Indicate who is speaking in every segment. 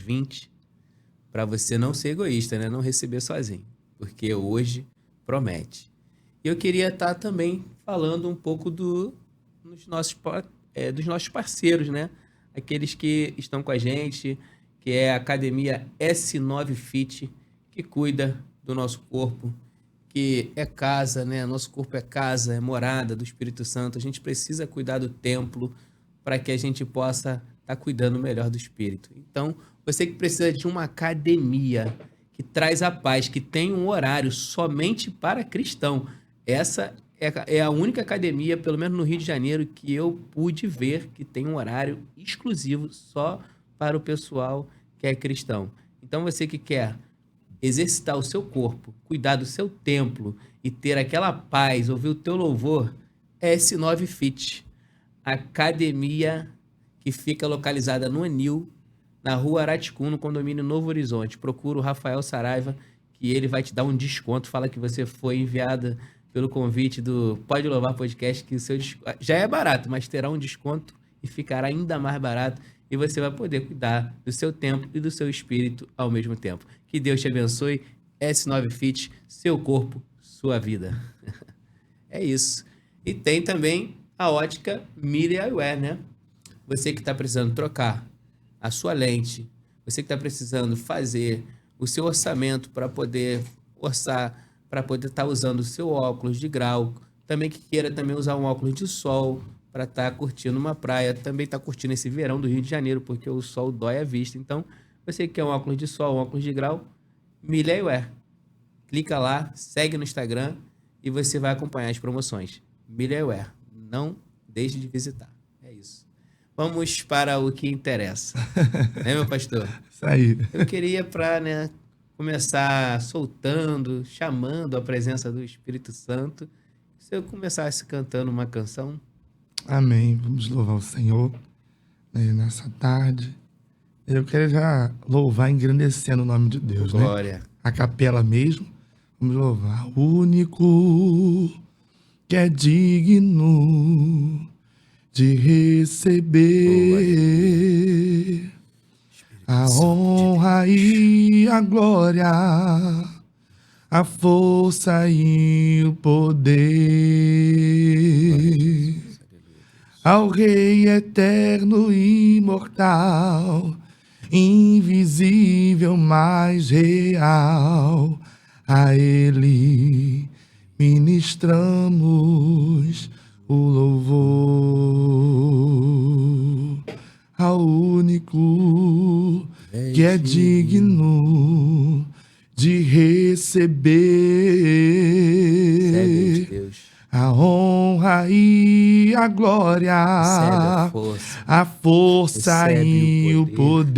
Speaker 1: 20, para você não ser egoísta, né? Não receber sozinho, porque hoje promete. E eu queria estar também falando um pouco dos nossos parceiros, né? Aqueles que estão com a gente, que é a Academia S9 Fit, que cuida do nosso corpo, que é casa, né? Nosso corpo é casa, é morada do Espírito Santo. A gente precisa cuidar do templo para que a gente possa estar cuidando melhor do Espírito. Então, você que precisa de uma academia que traz a paz, que tem um horário somente para cristão, essa é a única academia, pelo menos no Rio de Janeiro, que eu pude ver que tem um horário exclusivo só para o pessoal que é cristão. Então, você que quer exercitar o seu corpo, cuidar do seu templo e ter aquela paz, ouvir o teu louvor, é S9 Fit, academia que fica localizada no Anil, na rua Araticum, no condomínio Novo Horizonte. Procura o Rafael Saraiva, que ele vai te dar um desconto. Fala que você foi enviada pelo convite do Pode Louvar Podcast, que o seu já é barato, mas terá um desconto e ficará ainda mais barato. E você vai poder cuidar do seu tempo e do seu espírito ao mesmo tempo. Que Deus te abençoe. S9 Fit, seu corpo, sua vida. É isso. E tem também a ótica Mille Eyewear, né? Você que está precisando trocar a sua lente, você que está precisando fazer o seu orçamento para poder orçar, para poder estar usando o seu óculos de grau, também que queira também usar um óculos de sol para estar curtindo uma praia, também estar curtindo esse verão do Rio de Janeiro, porque o sol dói a vista. Então, você que quer um óculos de sol, um óculos de grau, Mille Eyewear. Clica lá, segue no Instagram e você vai acompanhar as promoções. Mille Eyewear. Não deixe de visitar. É isso. Vamos para o que interessa. Né, meu pastor?
Speaker 2: Isso aí.
Speaker 1: Eu queria para começar soltando, chamando a presença do Espírito Santo. Se eu começasse cantando uma canção.
Speaker 2: Amém. Vamos louvar o Senhor, né, nessa tarde. Eu quero já louvar engrandecendo o nome de Deus,
Speaker 1: Glória.
Speaker 2: né? A capela mesmo. Vamos louvar. O único que é digno de receber a honra e a glória, a força e o poder, ao Rei eterno e imortal, invisível, mas real, a Ele ministramos o louvor, ao único que é digno de receber a honra e a glória, a força e o poder,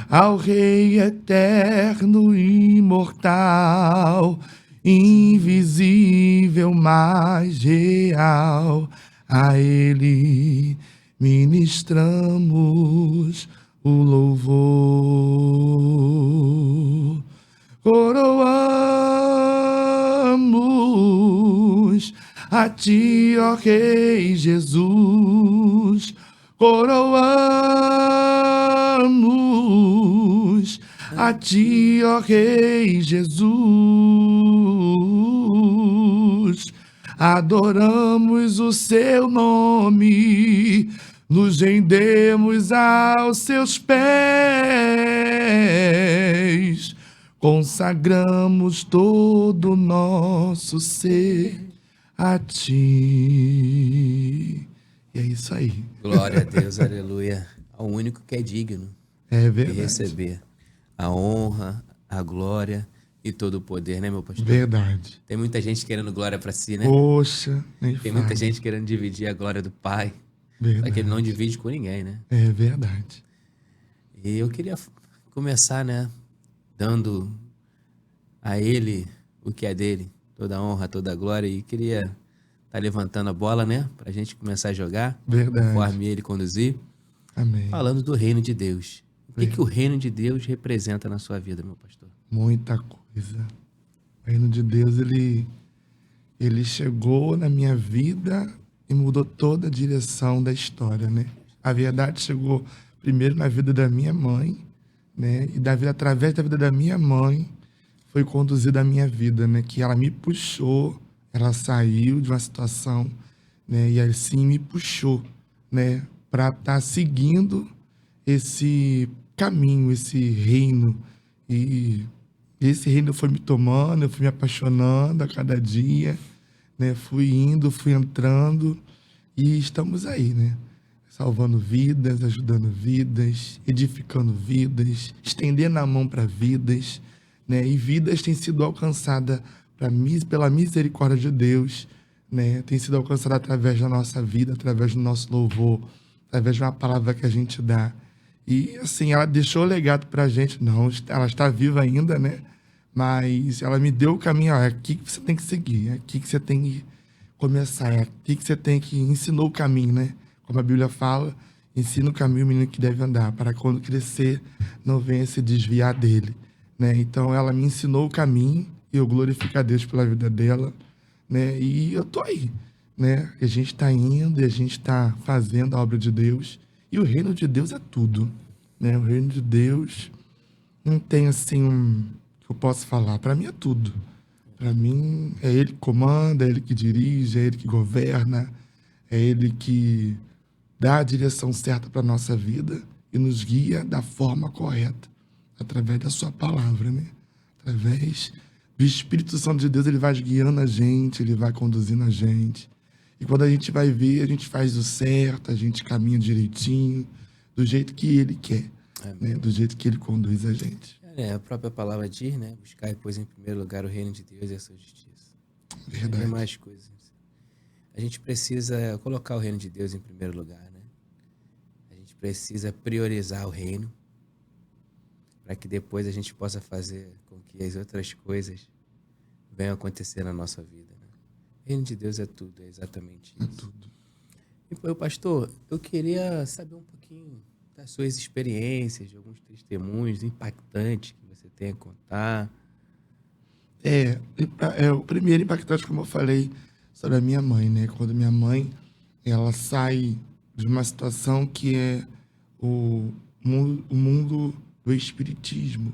Speaker 2: ao Rei eterno e imortal, invisível, mas real, a Ele ministramos o louvor. Coroamos a Ti, ó Rei Jesus, coroamos a Ti, ó Rei Jesus, adoramos o Seu nome, nos rendemos aos Seus pés, consagramos todo o nosso ser a Ti. E é isso aí.
Speaker 1: Glória a Deus, aleluia. Ao único que é digno de receber a honra, a glória e todo o poder, né, meu pastor?
Speaker 2: Verdade.
Speaker 1: Tem muita gente querendo glória para si, né?
Speaker 2: Poxa,
Speaker 1: tem muita gente querendo dividir a glória do Pai.
Speaker 2: Verdade.
Speaker 1: Só que ele não divide com ninguém, né?
Speaker 2: É verdade.
Speaker 1: E eu queria começar, né, dando a ele o que é dele, toda a honra, toda a glória, e queria estar levantando a bola, né, pra gente começar a jogar,
Speaker 2: verdade,
Speaker 1: conforme ele conduzir.
Speaker 2: Amém.
Speaker 1: Falando do reino de Deus. O que o reino de Deus representa na sua vida, meu pastor?
Speaker 2: Muita coisa. O reino de Deus, ele chegou na minha vida e mudou toda a direção da história, né? A verdade chegou primeiro na vida da minha mãe, né? E através da vida da minha mãe foi conduzida a minha vida, né? Que ela me puxou, ela saiu de uma situação, né? E assim me puxou, né? Para estar seguindo esse caminho, esse reino. E esse reino foi me tomando, eu fui me apaixonando a cada dia, né? Fui indo, fui entrando e estamos aí, né? Salvando vidas, ajudando vidas, edificando vidas, estendendo a mão para vidas, né? E vidas têm sido alcançadas pela misericórdia de Deus, né? Tem sido alcançada através da nossa vida, através do nosso louvor, através de uma palavra que a gente dá. E, assim, ela deixou o legado pra gente. Não, ela está viva ainda, né? Mas ela me deu o caminho. Ó, é aqui que você tem que seguir, é aqui que você tem que começar, é aqui que você tem que... Ensinou o caminho, né? Como a Bíblia fala, ensina o caminho o menino que deve andar, para quando crescer não venha se desviar dele, né? Então, ela me ensinou o caminho e eu glorifico a Deus pela vida dela, né? E eu tô aí, né? A gente está indo e a gente está fazendo a obra de Deus. E o reino de Deus é tudo, né? O reino de Deus não tem, assim, que eu posso falar. Para mim é tudo. Para mim é Ele que comanda, é Ele que dirige, é Ele que governa, é Ele que dá a direção certa para a nossa vida e nos guia da forma correta, através da sua palavra, né? Através do Espírito Santo de Deus, Ele vai guiando a gente, Ele vai conduzindo a gente. E quando a gente vai ver, a gente faz o certo, a gente caminha direitinho, do jeito que Ele quer, né? Do jeito que Ele conduz a gente.
Speaker 1: A própria palavra diz, né? Buscar, pois, em primeiro lugar o reino de Deus e a sua justiça.
Speaker 2: Verdade.
Speaker 1: E mais coisas. A gente precisa colocar o reino de Deus em primeiro lugar, né? A gente precisa priorizar o reino para que depois a gente possa fazer com que as outras coisas venham acontecer na nossa vida, né? O reino de Deus é tudo, é exatamente isso.
Speaker 2: É tudo.
Speaker 1: E, pastor, eu queria saber um pouquinho das suas experiências, de alguns testemunhos impactantes que você tem a contar.
Speaker 2: O primeiro impactante, como eu falei, sobre a minha mãe, né? Quando minha mãe, ela sai de uma situação que é o mundo do espiritismo,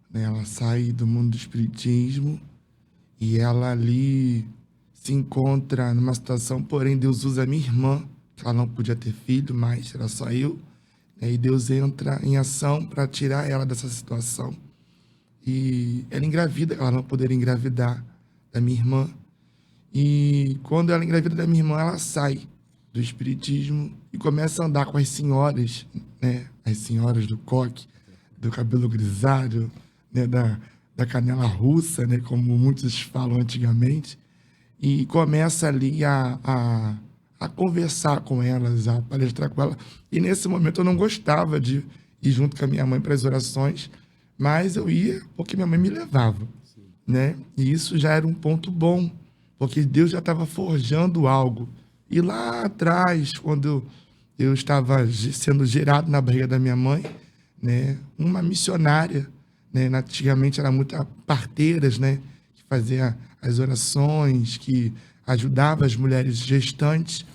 Speaker 2: né? Ela sai do mundo do espiritismo e ela ali se encontra numa situação, porém Deus usa a minha irmã, que ela não podia ter filho, mas era só eu, né? E Deus entra em ação para tirar ela dessa situação. E ela engravida, ela não poderia engravidar da minha irmã. E quando ela engravida da minha irmã, ela sai do espiritismo e começa a andar com as senhoras, né? As senhoras do coque, do cabelo grisalho, né? Da canela russa, né? Como muitos falam antigamente. E começa ali a conversar com elas, a palestrar com elas. E nesse momento eu não gostava de ir junto com a minha mãe para as orações, mas eu ia porque minha mãe me levava, né? E isso já era um ponto bom, porque Deus já estava forjando algo. E lá atrás, quando eu estava sendo gerado na barriga da minha mãe, né? Uma missionária, né? Antigamente eram muitas parteiras, né? Que fazia as orações, que ajudava as mulheres gestantes.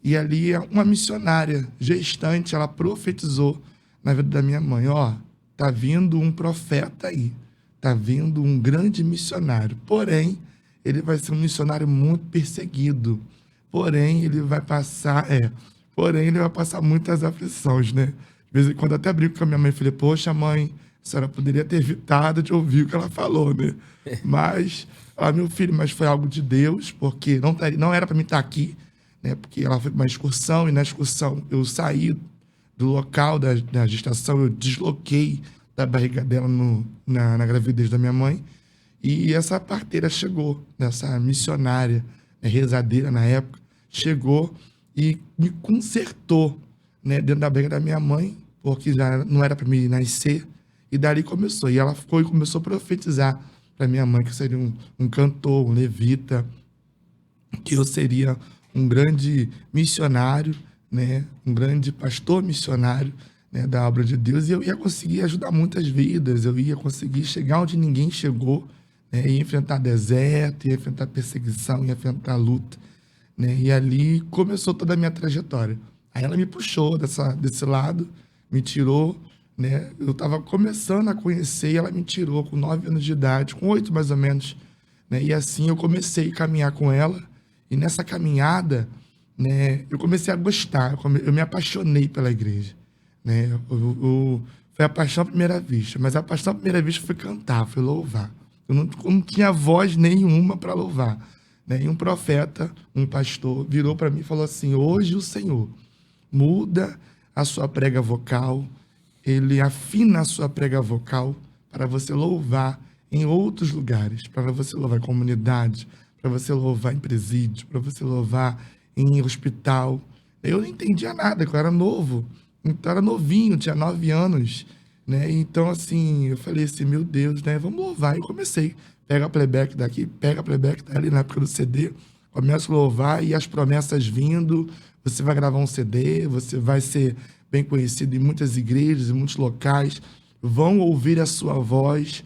Speaker 2: E ali uma missionária gestante, ela profetizou na vida da minha mãe, ó, tá vindo um profeta aí, tá vindo um grande missionário, porém, ele vai ser um missionário muito perseguido, porém, ele vai passar muitas aflições, né? De vez em quando eu até brinco com a minha mãe e falei, poxa, mãe, a senhora poderia ter evitado de ouvir o que ela falou, né? Mas, meu filho, mas foi algo de Deus, porque não era para mim estar aqui, né? Porque ela foi para uma excursão, e na excursão eu saí do local da gestação, eu desloquei da barriga dela na gravidez da minha mãe, e essa parteira chegou, essa missionária, né, rezadeira na época, chegou e me consertou, né, dentro da barriga da minha mãe, porque já não era para me nascer, e dali começou. E ela foi e começou a profetizar para minha mãe que eu seria um cantor, um levita, que eu seria um grande missionário, né, um grande pastor missionário, né, da obra de Deus, e eu ia conseguir ajudar muitas vidas, eu ia conseguir chegar onde ninguém chegou, né, ia enfrentar deserto, ia enfrentar perseguição, ia enfrentar luta, né, e ali começou toda a minha trajetória. Aí ela me puxou desse lado, me tirou, né? Eu estava começando a conhecer e ela me tirou com 9 anos de idade, com 8 mais ou menos, né? E assim eu comecei a caminhar com ela. E nessa caminhada, né, eu comecei a gostar, eu me apaixonei pela igreja, né? Foi a paixão à primeira vista, mas a paixão à primeira vista foi cantar, foi louvar. Eu não tinha voz nenhuma para louvar, né? E um profeta, um pastor, virou para mim e falou assim: hoje o Senhor muda a sua prega vocal, ele afina a sua prega vocal para você louvar em outros lugares, para você louvar em comunidade, para você louvar em presídio, para você louvar em hospital. Eu não entendia nada, eu era novo, então era novinho, tinha 9 anos, né? Então, assim, eu falei assim, meu Deus, né? Vamos louvar. E comecei, pega a playback daqui, pega a playback dali, na época do CD, começa a louvar e as promessas vindo, você vai gravar um CD, você vai ser bem conhecido em muitas igrejas, em muitos locais, vão ouvir a sua voz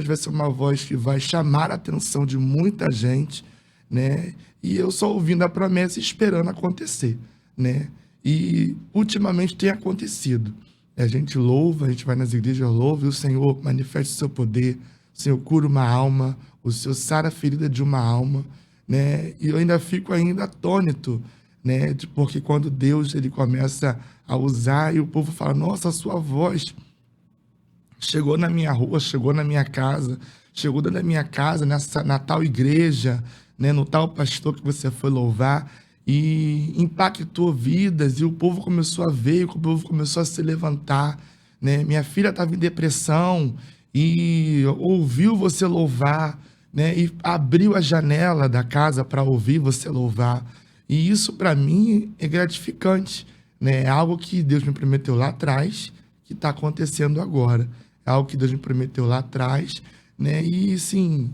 Speaker 2: vai ser uma voz que vai chamar a atenção de muita gente, né? E eu só ouvindo a promessa e esperando acontecer, né? E ultimamente tem acontecido. A gente louva, a gente vai nas igrejas, louva, e o Senhor manifesta o seu poder, o Senhor cura uma alma, o Senhor sara a ferida de uma alma, né? E eu ainda fico atônito, né? Porque quando Deus ele começa a usar e o povo fala, nossa, a sua voz chegou na minha rua, chegou na minha casa, chegou dentro da minha casa, na tal igreja, né, no tal pastor que você foi louvar, e impactou vidas, e o povo começou a ver, o povo começou a se levantar, né? Minha filha estava em depressão e ouviu você louvar, né? E abriu a janela da casa para ouvir você louvar. E isso, para mim, é gratificante, né? É algo que Deus me prometeu lá atrás, que está acontecendo agora. É algo que Deus me prometeu lá atrás, né? E, sim,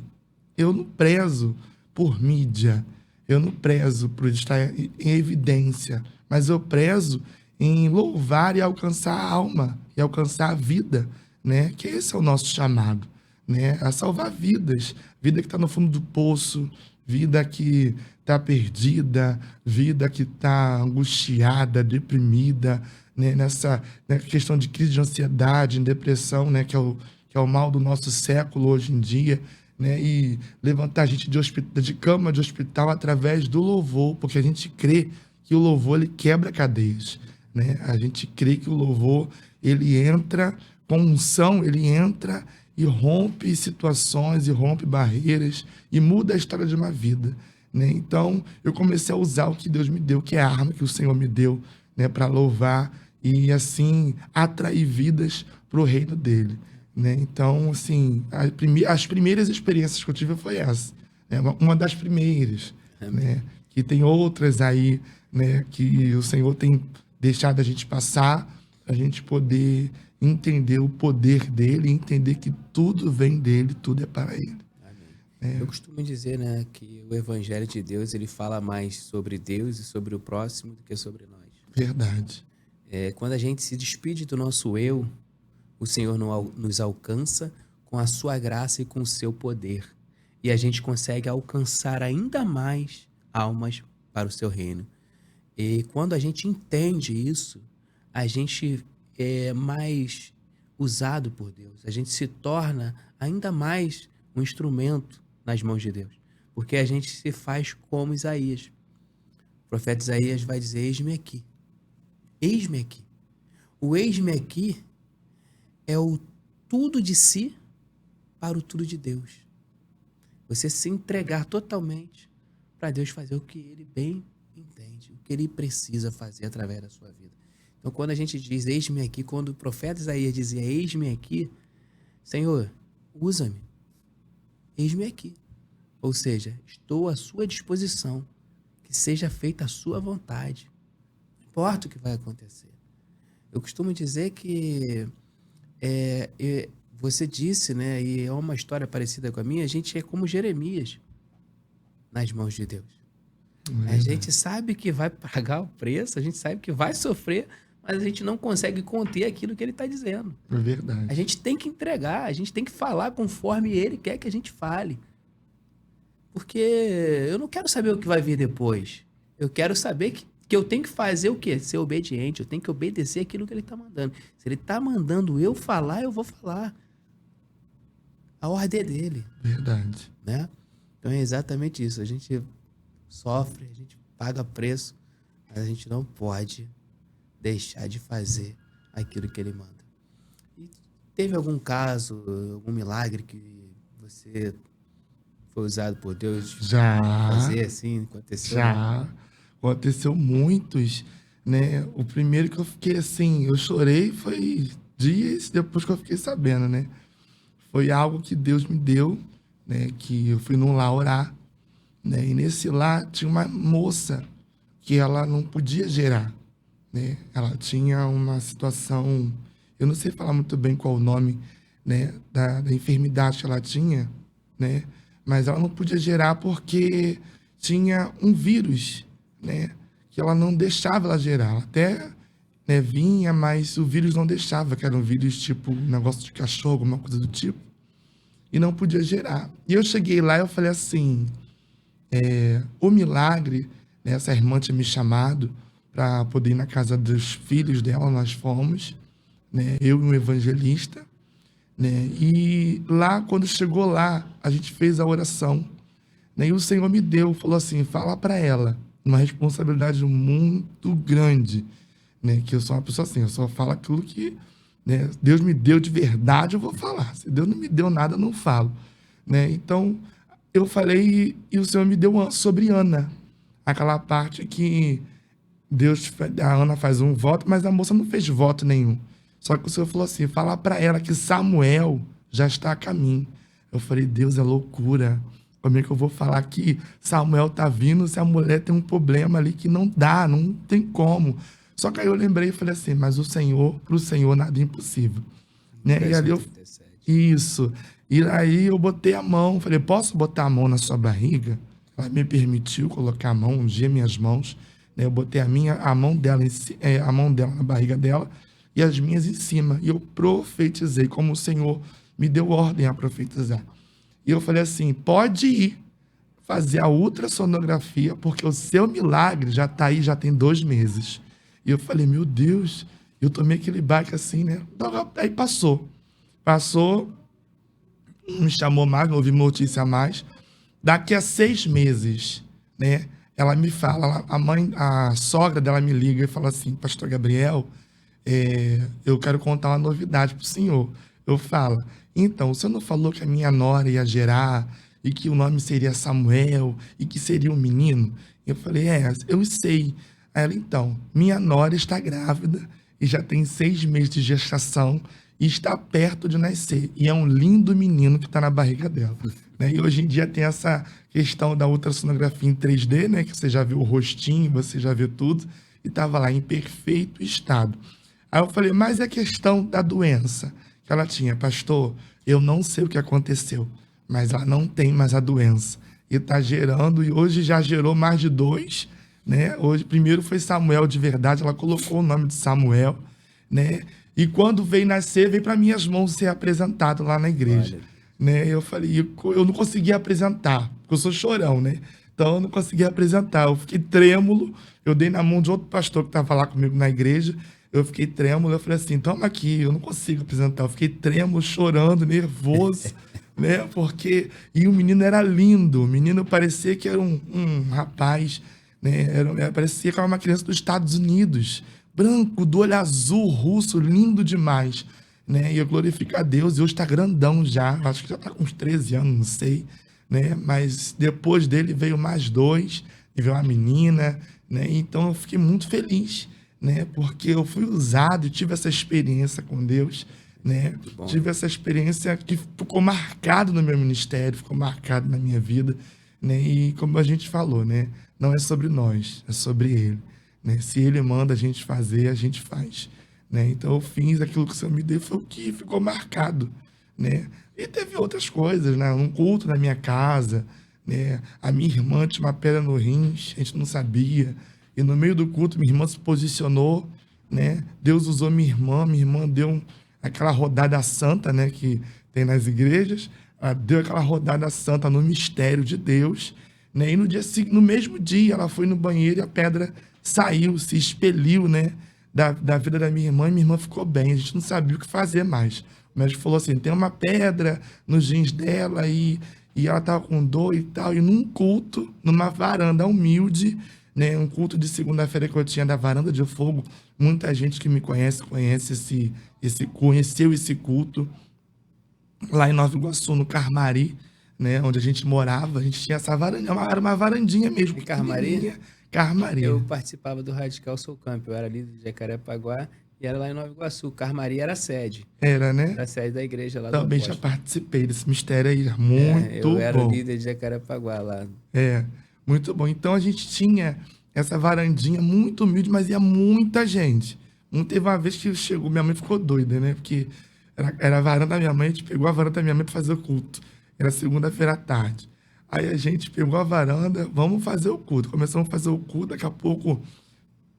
Speaker 2: eu não prezo por mídia, eu não prezo por estar em evidência, mas eu prezo em louvar e alcançar a alma, e alcançar a vida, né? Que esse é o nosso chamado, né? A salvar vidas, vida que está no fundo do poço, vida que está perdida, vida que está angustiada, deprimida, né, nessa questão de crise de ansiedade, depressão, né, que é o mal do nosso século hoje em dia, né, e levantar a gente de cama de hospital através do louvor, porque a gente crê que o louvor ele quebra cadeias, né? A gente crê que o louvor ele entra com unção, ele entra e rompe situações, e rompe barreiras, e muda a história de uma vida, né? Então, eu comecei a usar o que Deus me deu, que é a arma que o Senhor me deu, né, para louvar e, assim, atrair vidas para o reino dele, né? Então, assim, as primeiras experiências que eu tive foi essa, né? Uma das primeiras, né? Que tem outras aí, né, que o Senhor tem deixado a gente passar, a gente poder entender o poder dele, entender que tudo vem dele, tudo é para ele.
Speaker 1: Eu costumo dizer, né, que o Evangelho de Deus ele fala mais sobre Deus e sobre o próximo do que sobre nós.
Speaker 2: Verdade.
Speaker 1: Quando a gente se despede do nosso eu, o Senhor nos alcança com a sua graça e com o seu poder. E a gente consegue alcançar ainda mais almas para o seu reino. E quando a gente entende isso, a gente é mais usado por Deus. A gente se torna ainda mais um instrumento nas mãos de Deus. Porque a gente se faz como Isaías. O profeta Isaías vai dizer, eis-me aqui. Eis-me aqui. O eis-me aqui é o tudo de si para o tudo de Deus. Você se entregar totalmente para Deus fazer o que Ele bem entende, o que Ele precisa fazer através da sua vida. Então, quando a gente diz, eis-me aqui, quando o profeta Isaías dizia, eis-me aqui, Senhor, usa-me. Eis-me aqui. Ou seja, estou à sua disposição, que seja feita a sua vontade. Não importa o que vai acontecer. Eu costumo dizer que você disse, né, e é uma história parecida com a minha, a gente é como Jeremias nas mãos de Deus. A gente sabe que vai pagar o preço, a gente sabe que vai sofrer, mas a gente não consegue conter aquilo que ele está dizendo.
Speaker 2: É verdade.
Speaker 1: A gente tem que entregar, a gente tem que falar conforme ele quer que a gente fale. Porque eu não quero saber o que vai vir depois. Eu quero saber que Porque eu tenho que fazer o quê? Ser obediente, eu tenho que obedecer aquilo que ele está mandando. Se ele está mandando eu falar, eu vou falar. A ordem é dele.
Speaker 2: Verdade.
Speaker 1: Né? Então é exatamente isso. A gente sofre, a gente paga preço, mas a gente não pode deixar de fazer aquilo que ele manda. E teve algum caso, algum milagre que você foi usado por Deus
Speaker 2: Já.
Speaker 1: fazer assim? Aconteceu?
Speaker 2: Já. Aconteceu muitos, né? O primeiro que eu fiquei assim, eu chorei foi dias depois que eu fiquei sabendo, né? Foi algo que Deus me deu, né? Que eu fui num lar orar, né? E nesse lar tinha uma moça que ela não podia gerar, né? Ela tinha uma situação, eu não sei falar muito bem qual o nome, né? Da enfermidade que ela tinha, né? Mas ela não podia gerar porque tinha um vírus, né? Que ela não deixava ela gerar. Ela até, né, vinha, mas o vírus não deixava, que era um vírus tipo um negócio de cachorro, alguma coisa do tipo, e não podia gerar. E eu cheguei lá e eu falei assim, o milagre, né, essa irmã tinha me chamado para poder ir na casa dos filhos dela, nós fomos, né, eu e um evangelista, né, e lá, quando chegou lá, a gente fez a oração, né, e o Senhor me deu, falou assim, fala para ela, uma responsabilidade muito grande, né, que eu sou uma pessoa assim, eu só falo aquilo que, né, Deus me deu de verdade, eu vou falar, se Deus não me deu nada, eu não falo, né, então eu falei e o Senhor me deu sobre Ana, aquela parte que a Ana faz um voto, mas a moça não fez voto nenhum. Só que o Senhor falou assim, fala para ela que Samuel já está a caminho. Eu falei, Deus, é loucura. Como é que eu vou falar que Samuel tá vindo se a mulher tem um problema ali que não dá, não tem como. Só que aí eu lembrei e falei assim, mas pro Senhor nada é impossível. Né? E ali isso. E aí eu botei a mão, falei, posso botar a mão na sua barriga? Ela me permitiu colocar a mão, ungir minhas mãos. Né? Eu botei a mão dela na barriga dela e as minhas em cima. E eu profetizei, como o Senhor me deu ordem a profetizar. E eu falei assim, pode ir fazer a ultrassonografia, porque o seu milagre já está aí, já tem 2 meses. E eu falei, meu Deus, eu tomei aquele baque assim, né? Aí passou, não me chamou mais, não ouvi notícia a mais. Daqui a 6 meses, né? Ela me fala, a sogra dela me liga e fala assim, pastor Gabriel, eu quero contar uma novidade pro senhor. Eu falo, então, o senhor não falou que a minha nora ia gerar e que o nome seria Samuel e que seria um menino? Eu falei, eu sei. Aí ela, então, minha nora está grávida e já tem 6 meses de gestação e está perto de nascer. E é um lindo menino que está na barriga dela. Né? E hoje em dia tem essa questão da ultrassonografia em 3D, né? Que você já viu o rostinho, você já viu tudo, e estava lá em perfeito estado. Aí eu falei, mas é questão da doença que ela tinha. Pastor, eu não sei o que aconteceu, mas ela não tem mais a doença. E está gerando, e hoje já gerou mais de 2, né? Hoje, primeiro foi Samuel de verdade, ela colocou o nome de Samuel, né? E quando veio nascer, veio para minhas mãos ser apresentado lá na igreja. Né? Eu falei, eu não conseguia apresentar, porque eu sou chorão, né? Então eu não conseguia apresentar. Eu fiquei trêmulo, eu dei na mão de outro pastor que estava lá comigo na igreja, eu fiquei trêmulo, eu falei assim, toma aqui, eu não consigo apresentar. Eu fiquei trêmulo, chorando, nervoso, né? Porque... E o menino era lindo, o menino parecia que era um rapaz, né? Parecia que era uma criança dos Estados Unidos, branco, do olho azul, russo, lindo demais. Né? E eu glorifico a Deus, e hoje está grandão já, acho que já está com uns 13 anos, não sei, né? Mas depois dele veio mais 2, e veio uma menina, né? Então eu fiquei muito feliz, né? Porque eu fui usado e tive essa experiência com Deus, né? Tive essa experiência que ficou marcado no meu ministério, ficou marcado na minha vida, né? E como a gente falou, né? Não é sobre nós, é sobre Ele, né? Se Ele manda a gente fazer, a gente faz. Né? Então eu fiz aquilo que o Senhor me deu, foi o que ficou marcado, né? E teve outras coisas, né? Um culto na minha casa, né? A minha irmã tinha uma pedra no rins, a gente não sabia, e no meio do culto minha irmã se posicionou, né? Deus usou minha irmã deu aquela rodada santa, né? Que tem nas igrejas, ela deu aquela rodada santa no mistério de Deus, né? E no mesmo dia ela foi no banheiro e a pedra saiu, se expeliu, né, da vida da minha irmã ficou bem, a gente não sabia o que fazer mais. O médico falou assim, tem uma pedra nos rins dela e ela estava com dor e tal, e num culto, numa varanda humilde, né, um culto de segunda-feira que eu tinha da Varanda de Fogo, muita gente que me conhece, conheceu esse culto, lá em Nova Iguaçu, no Carmari, né, onde a gente morava, a gente tinha essa varandinha, era uma varandinha mesmo.
Speaker 1: E Carmari?
Speaker 2: Carmari.
Speaker 1: Eu participava do Radical Soul Camp, eu era líder de Jacarepaguá e era lá em Nova Iguaçu. Carmari era a sede.
Speaker 2: Era, né?
Speaker 1: Era a sede da igreja lá
Speaker 2: Também
Speaker 1: do
Speaker 2: já
Speaker 1: Apóstolo.
Speaker 2: participei desse mistério aí, muito
Speaker 1: Eu era o
Speaker 2: bom.
Speaker 1: líder de Jacarepaguá lá.
Speaker 2: Muito bom. Então a gente tinha essa varandinha muito humilde, mas ia muita gente. Não teve uma vez que chegou, minha mãe ficou doida, né? Porque era a varanda da minha mãe, a gente pegou a varanda da minha mãe para fazer o culto. Era segunda-feira à tarde. Aí a gente pegou a varanda, vamos fazer o culto. Começamos a fazer o culto, daqui a pouco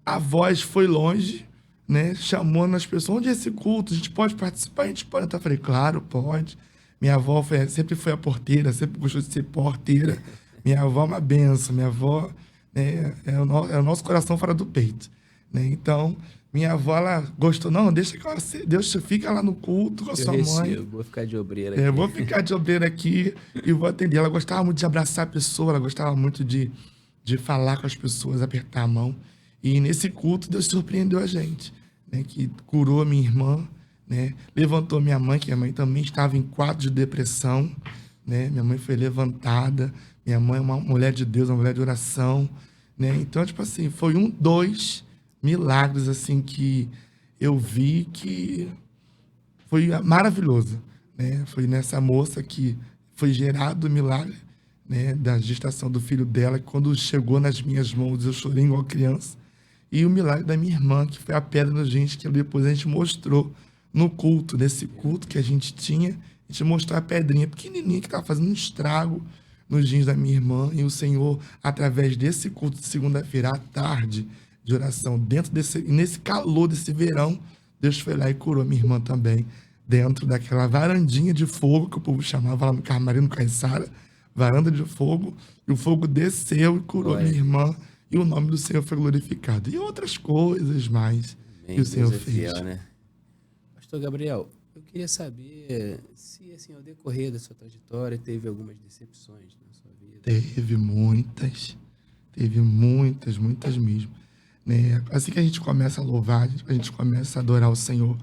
Speaker 2: a voz foi longe, né? Chamando as pessoas, onde é esse culto? A gente pode participar? A gente pode entrar? Eu falei, claro, pode. Minha avó sempre foi a porteira, sempre gostou de ser porteira. Minha avó é uma benção, minha avó, né, é o nosso coração fora do peito, né? Então, minha avó, ela gostou, não, deixa que Deus fica lá no culto com a sua mãe.
Speaker 1: Vou ficar de obreira aqui.
Speaker 2: Eu vou ficar de obreira aqui e vou atender. Ela gostava muito de abraçar a pessoa, ela gostava muito de falar com as pessoas, apertar a mão. E nesse culto, Deus surpreendeu a gente, né, que curou a minha irmã, né, levantou minha mãe, que minha mãe também estava em quadro de depressão, né, minha mãe foi levantada, minha mãe é uma mulher de Deus, uma mulher de oração, né, então, tipo assim, foi dois milagres, assim, que eu vi que foi maravilhoso, né, foi nessa moça que foi gerado o milagre, né, da gestação do filho dela, que quando chegou nas minhas mãos, eu chorei igual criança, e o milagre da minha irmã, que foi a pedra no gente, que depois a gente mostrou no culto, nesse culto que a gente tinha, a gente mostrou a pedrinha pequenininha que estava fazendo um estrago nos jeans da minha irmã, e o Senhor, através desse culto de segunda-feira à tarde, de oração, nesse calor desse verão, Deus foi lá e curou minha irmã também, dentro daquela varandinha de fogo, que o povo chamava lá no Carmari, no Caiçara, varanda de fogo, e o fogo desceu e curou minha irmã, e o nome do Senhor foi glorificado. E outras coisas mais que o Senhor fez.
Speaker 1: Fiel, né? Pastor Gabriel, eu queria saber se, assim, ao decorrer da sua trajetória, teve algumas decepções na sua vida.
Speaker 2: Teve muitas, muitas mesmo. Né? Assim que a gente começa a louvar, a gente começa a adorar o Senhor,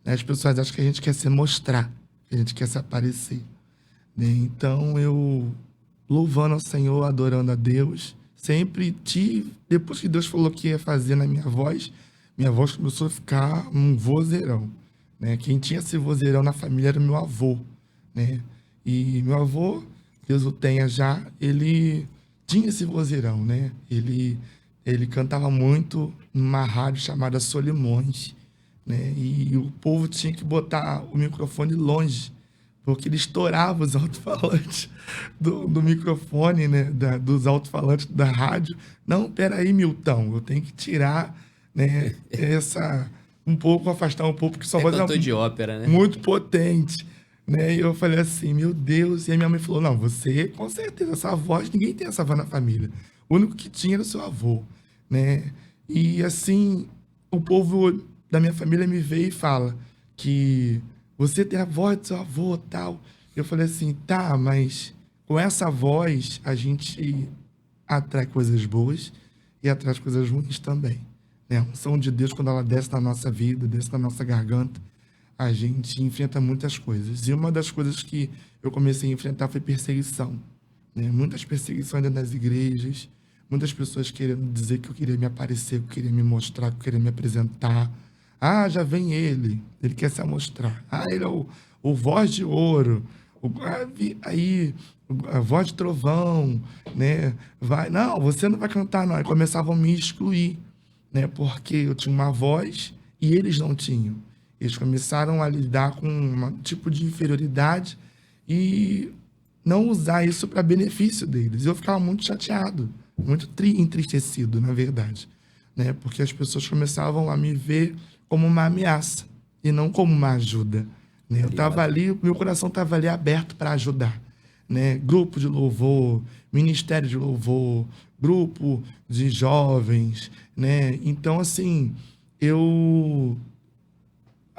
Speaker 2: né? As pessoas acham que a gente quer se mostrar, que a gente quer se aparecer. Né? Então, eu louvando ao Senhor, adorando a Deus, sempre depois que Deus falou que ia fazer na minha voz começou a ficar um vozeirão, né? Quem tinha esse vozeirão na família era meu avô, né? E meu avô, Deus o tenha já, ele tinha esse vozeirão, né? Ele cantava muito numa rádio chamada Solimões, né? E o povo tinha que botar o microfone longe, porque ele estourava os alto-falantes do microfone, né, dos alto-falantes da rádio. Não, peraí, Milton, eu tenho que tirar, né, afastar um pouco, porque sua voz é
Speaker 1: de ópera, né?
Speaker 2: muito potente. Né? E eu falei assim, meu Deus. E aí minha mãe falou, não, você, com certeza, essa voz, ninguém tem essa voz na família. O único que tinha era o seu avô, né? E assim, o povo da minha família me vê e fala que você tem a voz do seu avô e tal. Eu falei assim, tá, mas com essa voz a gente atrai coisas boas e atrai coisas ruins também. Né? A unção de Deus, quando ela desce na nossa vida, desce na nossa garganta, a gente enfrenta muitas coisas. E uma das coisas que eu comecei a enfrentar foi perseguição. Né? Muitas perseguições dentro das igrejas, muitas pessoas querendo dizer que eu queria me aparecer, que eu queria me mostrar, que eu queria me apresentar. Ah, já vem ele quer se amostrar. Ah, ele é o voz de ouro, a voz de trovão, né? Não, você não vai cantar, não. Aí começavam a me excluir, né? Porque eu tinha uma voz e eles não tinham. Eles começaram a lidar com um tipo de inferioridade e não usar isso para benefício deles. Eu ficava muito chateado, muito entristecido, na verdade, né? Porque as pessoas começavam a me ver como uma ameaça e não como uma ajuda. Né? Eu estava ali, meu coração estava ali aberto para ajudar. né? Grupo de louvor, ministério de louvor, grupo de jovens, né? Então, assim, eu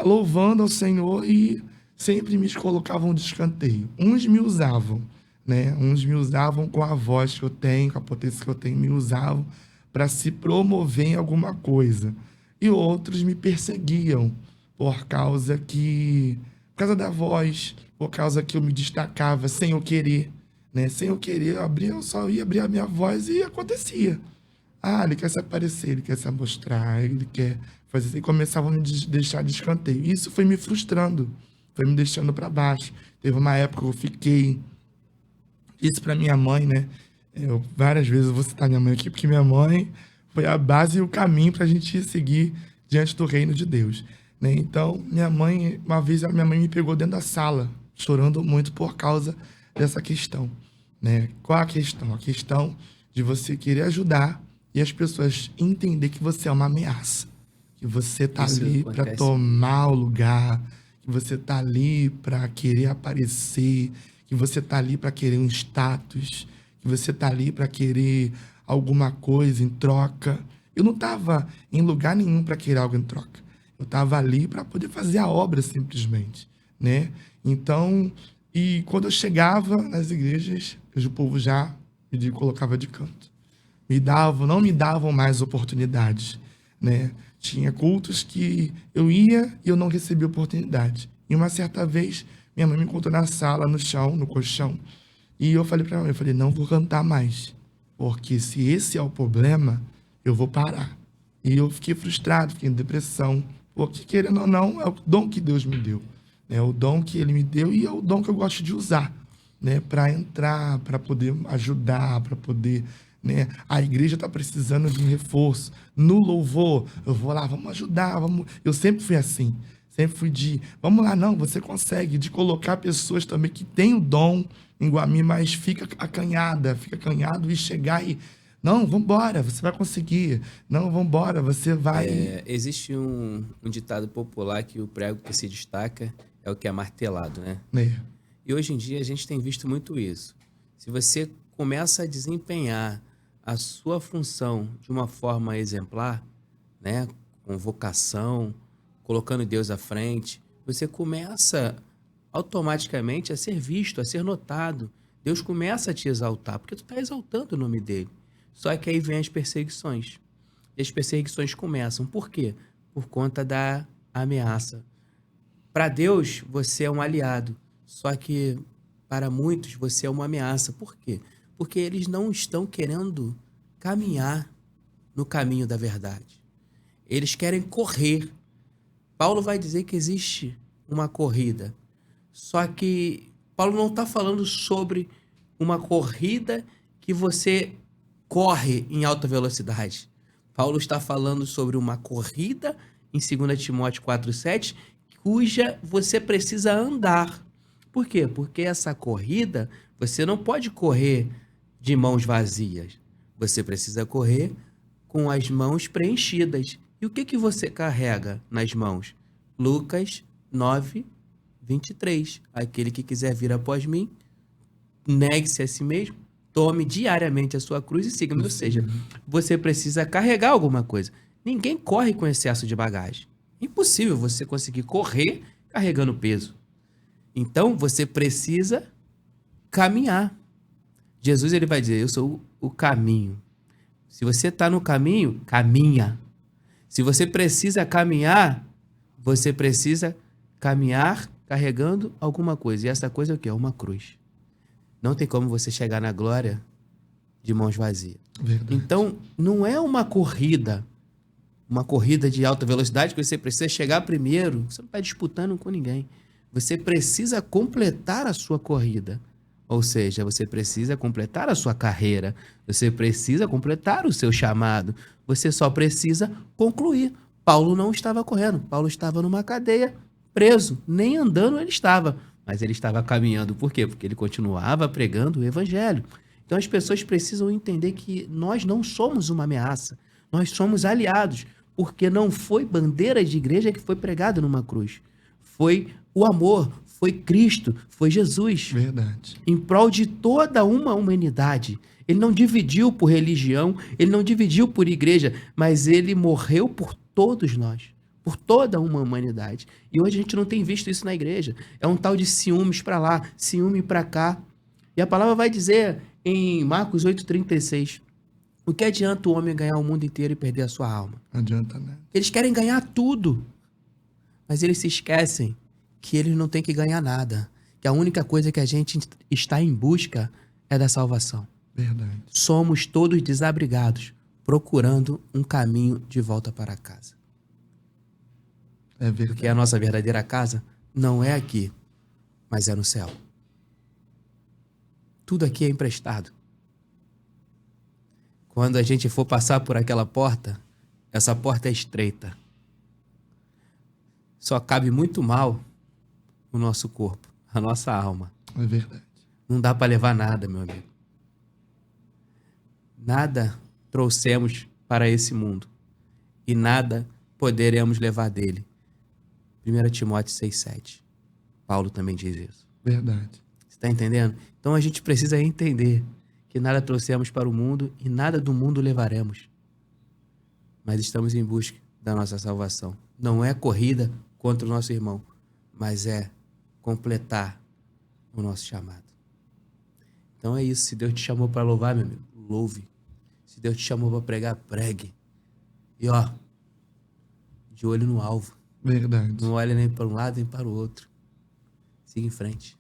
Speaker 2: louvando ao Senhor e sempre me colocavam de escanteio. Uns me usavam, né? Uns me usavam com a voz que eu tenho, com a potência que eu tenho, me usavam para se promover em alguma coisa. E outros me perseguiam por causa da voz, por causa que eu me destacava sem eu querer, né? Sem eu querer, eu só ia abrir a minha voz e acontecia. Ah, ele quer se aparecer, ele quer se mostrar, ele quer fazer assim. E começavam a me deixar de escanteio. Isso foi me frustrando, foi me deixando para baixo. Teve uma época que eu fiquei. Isso para minha mãe, né? Eu, várias vezes eu vou citar minha mãe aqui, porque minha mãe foi a base e o caminho para a gente seguir diante do reino de Deus, né? Então, minha mãe, uma vez a minha mãe me pegou dentro da sala, chorando muito por causa dessa questão, né? Qual a questão? A questão de você querer ajudar e as pessoas entender que você é uma ameaça, que você tá
Speaker 1: Isso
Speaker 2: ali para
Speaker 1: acontece.
Speaker 2: tomar o lugar, que você tá ali para querer aparecer, que você tá ali para querer um status, que você tá ali para querer alguma coisa em troca. Eu não tava em lugar nenhum para querer algo em troca. Eu tava ali para poder fazer a obra simplesmente, né? Então, e quando eu chegava nas igrejas, o povo já me colocava de canto. Não me davam mais oportunidades, né? Tinha cultos que eu ia e eu não recebia oportunidade. E uma certa vez, minha mãe me encontrou na sala, no chão, no colchão, e eu falei para minha mãe, não vou cantar mais, porque se esse é o problema, eu vou parar. E eu fiquei frustrado, fiquei em depressão, porque querendo ou não, é o dom que Deus me deu, né? É o dom que Ele me deu e é o dom que eu gosto de usar, né? Para entrar, para poder ajudar, para poder, né? A igreja está precisando de um reforço. No louvor, eu vou lá, vamos ajudar, vamos. Eu sempre fui assim, sempre fui vamos lá, não, você consegue, de colocar pessoas também que têm o dom igual a mim, mas fica acanhado e chegar e, não, vambora, você vai conseguir. Não, vambora, você vai.
Speaker 1: Existe um ditado popular que o prego que se destaca é o que é martelado, né?
Speaker 2: Né?
Speaker 1: E hoje em dia a gente tem visto muito isso. Se você começa a desempenhar a sua função de uma forma exemplar, né, com vocação, colocando Deus à frente, você começa automaticamente a ser visto, a ser notado. Deus começa a te exaltar, porque tu está exaltando o nome dele. Só que aí vem as perseguições. E as perseguições começam. Por quê? Por conta da ameaça. Para Deus, você é um aliado. Só que para muitos, você é uma ameaça. Por quê? Porque eles não estão querendo caminhar no caminho da verdade. Eles querem correr. Paulo vai dizer que existe uma corrida. Só que Paulo não está falando sobre uma corrida que você corre em alta velocidade. Paulo está falando sobre uma corrida em 2 Timóteo 4,7, cuja você precisa andar. Por quê? Porque essa corrida, você não pode correr de mãos vazias. Você precisa correr com as mãos preenchidas. E o que você carrega nas mãos? Lucas 9, 23. Aquele que quiser vir após mim, negue-se a si mesmo, tome diariamente a sua cruz e siga-me. Ou seja, você precisa carregar alguma coisa. Ninguém corre com excesso de bagagem. Impossível você conseguir correr carregando peso. Então, você precisa caminhar. Jesus ele vai dizer, eu sou o caminho. Se você está no caminho, caminha. Se você precisa caminhar, você precisa caminhar carregando alguma coisa. E essa coisa é o quê? É uma cruz. Não tem como você chegar na glória de mãos vazias.
Speaker 2: Verdade.
Speaker 1: Então, não é uma corrida de alta velocidade que você precisa chegar primeiro. Você não está disputando com ninguém. Você precisa completar a sua corrida. Ou seja, você precisa completar a sua carreira. Você precisa completar o seu chamado. Você só precisa concluir. Paulo não estava correndo. Paulo estava numa cadeia, preso. Nem andando ele estava. Mas ele estava caminhando. Por quê? Porque ele continuava pregando o evangelho. Então as pessoas precisam entender que nós não somos uma ameaça. Nós somos aliados. Porque não foi bandeira de igreja que foi pregada numa cruz. Foi o amor, foi Cristo, foi Jesus.
Speaker 2: Verdade.
Speaker 1: Em prol de toda uma humanidade. Ele não dividiu por religião, ele não dividiu por igreja, mas ele morreu por todos nós, por toda uma humanidade. E hoje a gente não tem visto isso na igreja. É um tal de ciúmes para lá, ciúme para cá. E a palavra vai dizer em Marcos 8,36, o que adianta o homem ganhar o mundo inteiro e perder a sua alma?
Speaker 2: Não adianta, né?
Speaker 1: Eles querem ganhar tudo, mas eles se esquecem que eles não têm que ganhar nada, que a única coisa que a gente está em busca é da salvação.
Speaker 2: Verdade.
Speaker 1: Somos todos desabrigados, procurando um caminho de volta para casa.
Speaker 2: É verdade.
Speaker 1: Porque a nossa verdadeira casa não é aqui, mas é no céu. Tudo aqui é emprestado. Quando a gente for passar por aquela porta, essa porta é estreita. Só cabe muito mal o nosso corpo, a nossa alma.
Speaker 2: É verdade.
Speaker 1: Não dá para levar nada, meu amigo. Nada trouxemos para esse mundo e nada poderemos levar dele. 1 Timóteo 6,7. Paulo também diz isso.
Speaker 2: Verdade.
Speaker 1: Você está entendendo? Então a gente precisa entender que nada trouxemos para o mundo e nada do mundo levaremos. Mas estamos em busca da nossa salvação. Não é corrida contra o nosso irmão, mas é completar o nosso chamado. Então é isso. Se Deus te chamou para louvar, meu amigo, louve. Se Deus te chamou para pregar, pregue. E ó, de olho no alvo.
Speaker 2: Verdade.
Speaker 1: Não olha nem para um lado nem para o outro. Siga em frente.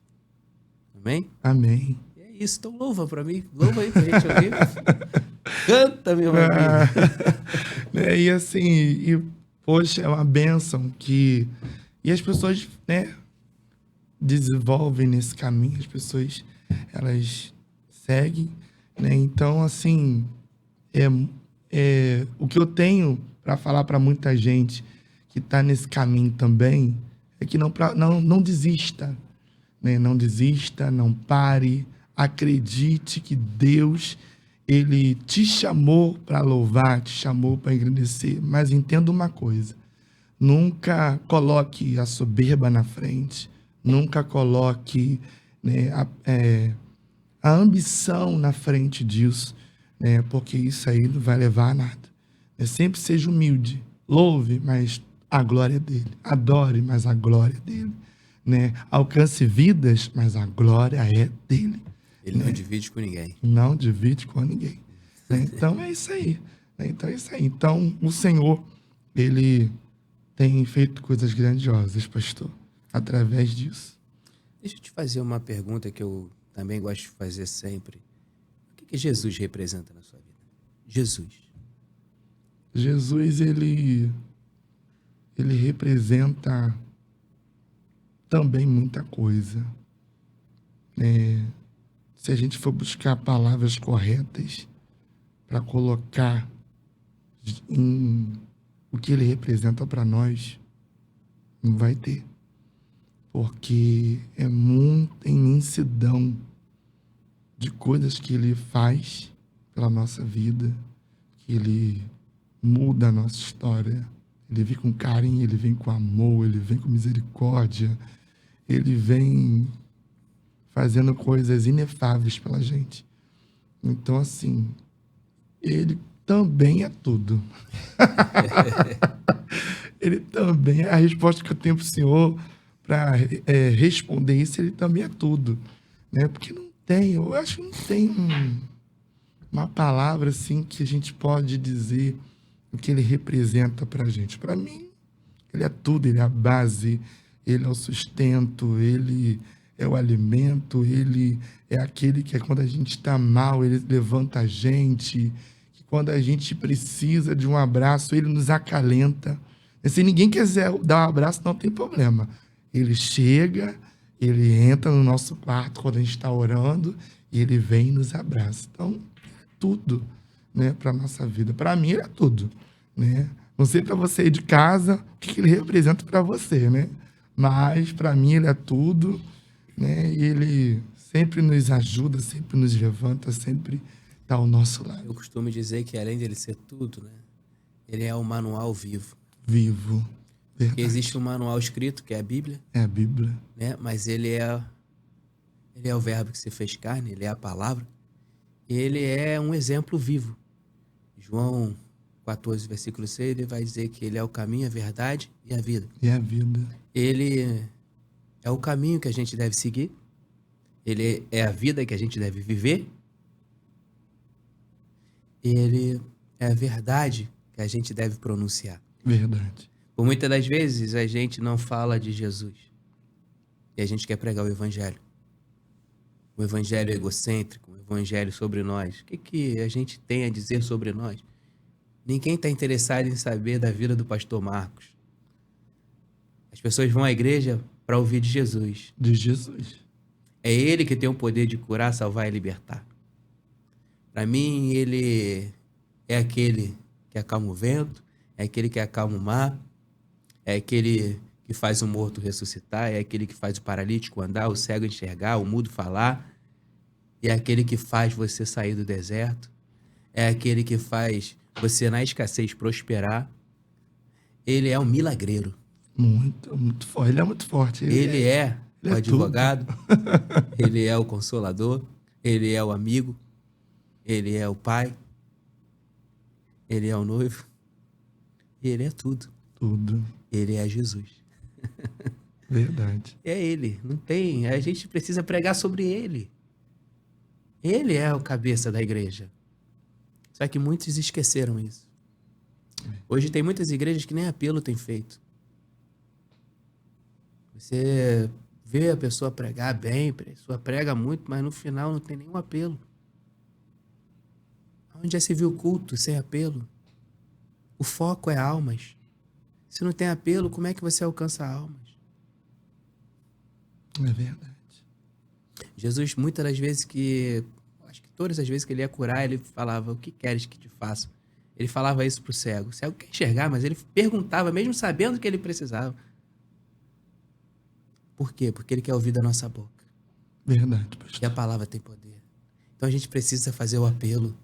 Speaker 1: Amém?
Speaker 2: Amém.
Speaker 1: E é isso. Então louva para mim. Louva aí pra gente ouvir. Canta, meu amigo.
Speaker 2: E assim, poxa, é uma bênção que... E as pessoas, né, desenvolvem nesse caminho. As pessoas, elas seguem, né? Então, assim, o que eu tenho para falar para muita gente que está nesse caminho também é que não desista, né? Não desista, não pare, acredite que Deus, Ele te chamou para louvar, te chamou para engrandecer, mas entenda uma coisa, nunca coloque a soberba na frente, nunca coloque, né, a ambição na frente disso, né, porque isso aí não vai levar a nada. Sempre seja humilde, louve, mas a glória é dele. Adore, mas a glória é dele. Né? Alcance vidas, mas a glória é dele.
Speaker 1: Ele não divide com ninguém.
Speaker 2: Não divide com ninguém. Né? Então é isso aí. Né? Então é isso aí. Então o Senhor, Ele tem feito coisas grandiosas, pastor, através disso.
Speaker 1: Deixa eu te fazer uma pergunta que eu também gosto de fazer sempre. O que Jesus representa na sua vida?
Speaker 2: Jesus, ele representa também muita coisa. Se a gente for buscar palavras corretas para colocar em o que ele representa para nós, não vai ter. Porque é muita imensidão de coisas que ele faz pela nossa vida, que ele muda a nossa história. Ele vem com carinho, ele vem com amor, ele vem com misericórdia, ele vem fazendo coisas inefáveis pela gente. Então, assim, ele também é tudo. Ele também é a resposta que eu tenho para o Senhor para responder isso, ele também é tudo. Né? Porque não tem, eu acho que não tem uma palavra assim que a gente pode dizer o que ele representa para a gente. Para mim, ele é tudo, ele é a base, ele é o sustento, ele é o alimento, ele é aquele que quando a gente está mal, ele levanta a gente, que quando a gente precisa de um abraço, ele nos acalenta. E se ninguém quiser dar um abraço, não tem problema. Ele chega, ele entra no nosso quarto quando a gente está orando e ele vem e nos abraça. Então, tudo, né, para a nossa vida. Para mim, ele é tudo. Né? Não sei para você aí de casa o que ele representa para você, né? Mas para mim ele é tudo, né? E ele sempre nos ajuda, sempre nos levanta, sempre está ao nosso lado.
Speaker 1: Eu costumo dizer que além de ele ser tudo, né, ele é o manual vivo.
Speaker 2: Vivo. Verdade.
Speaker 1: Existe um manual escrito, que é a Bíblia,
Speaker 2: É a Bíblia.
Speaker 1: né? Mas ele é o verbo que se fez carne, ele é a palavra. Ele é um exemplo vivo. João 14, versículo 6, ele vai dizer que ele é o caminho, a verdade e a vida.
Speaker 2: E a vida.
Speaker 1: Ele é o caminho que a gente deve seguir. Ele é a vida que a gente deve viver. Ele é a verdade que a gente deve pronunciar.
Speaker 2: Verdade.
Speaker 1: Por muitas das vezes a gente não fala de Jesus. E a gente quer pregar o evangelho. O evangelho egocêntrico, o evangelho sobre nós. O que a gente tem a dizer sobre nós? Ninguém está interessado em saber da vida do pastor Marcos. As pessoas vão à igreja para ouvir de Jesus.
Speaker 2: De Jesus.
Speaker 1: É ele que tem o poder de curar, salvar e libertar. Para mim, ele é aquele que acalma o vento, é aquele que acalma o mar, é aquele que faz o morto ressuscitar, é aquele que faz o paralítico andar, o cego enxergar, o mudo falar, é aquele que faz você sair do deserto, é aquele que faz você na escassez prosperar. Ele é um milagreiro.
Speaker 2: Muito forte. Ele é muito forte.
Speaker 1: Ele é o
Speaker 2: ele é
Speaker 1: advogado, ele é o consolador, ele é o amigo, ele é o pai, ele é o noivo, ele é tudo.
Speaker 2: Tudo.
Speaker 1: Ele é Jesus.
Speaker 2: Verdade.
Speaker 1: É ele, não tem. A gente precisa pregar sobre ele. Ele é o cabeça da igreja. Só que muitos esqueceram isso. Hoje tem muitas igrejas que nem apelo tem feito. Você vê a pessoa pregar bem, a pessoa prega muito, mas no final não tem nenhum apelo. Onde já se viu culto sem apelo? O foco é almas. Se não tem apelo, como é que você alcança almas?
Speaker 2: É verdade.
Speaker 1: Jesus, muitas das vezes acho que todas as vezes que ele ia curar, ele falava, o que queres que te faça? Ele falava isso pro cego. O cego quer enxergar, mas ele perguntava, mesmo sabendo que ele precisava. Por quê? Porque ele quer ouvir da nossa boca.
Speaker 2: Verdade, pastor.
Speaker 1: E a palavra tem poder. Então a gente precisa fazer o apelo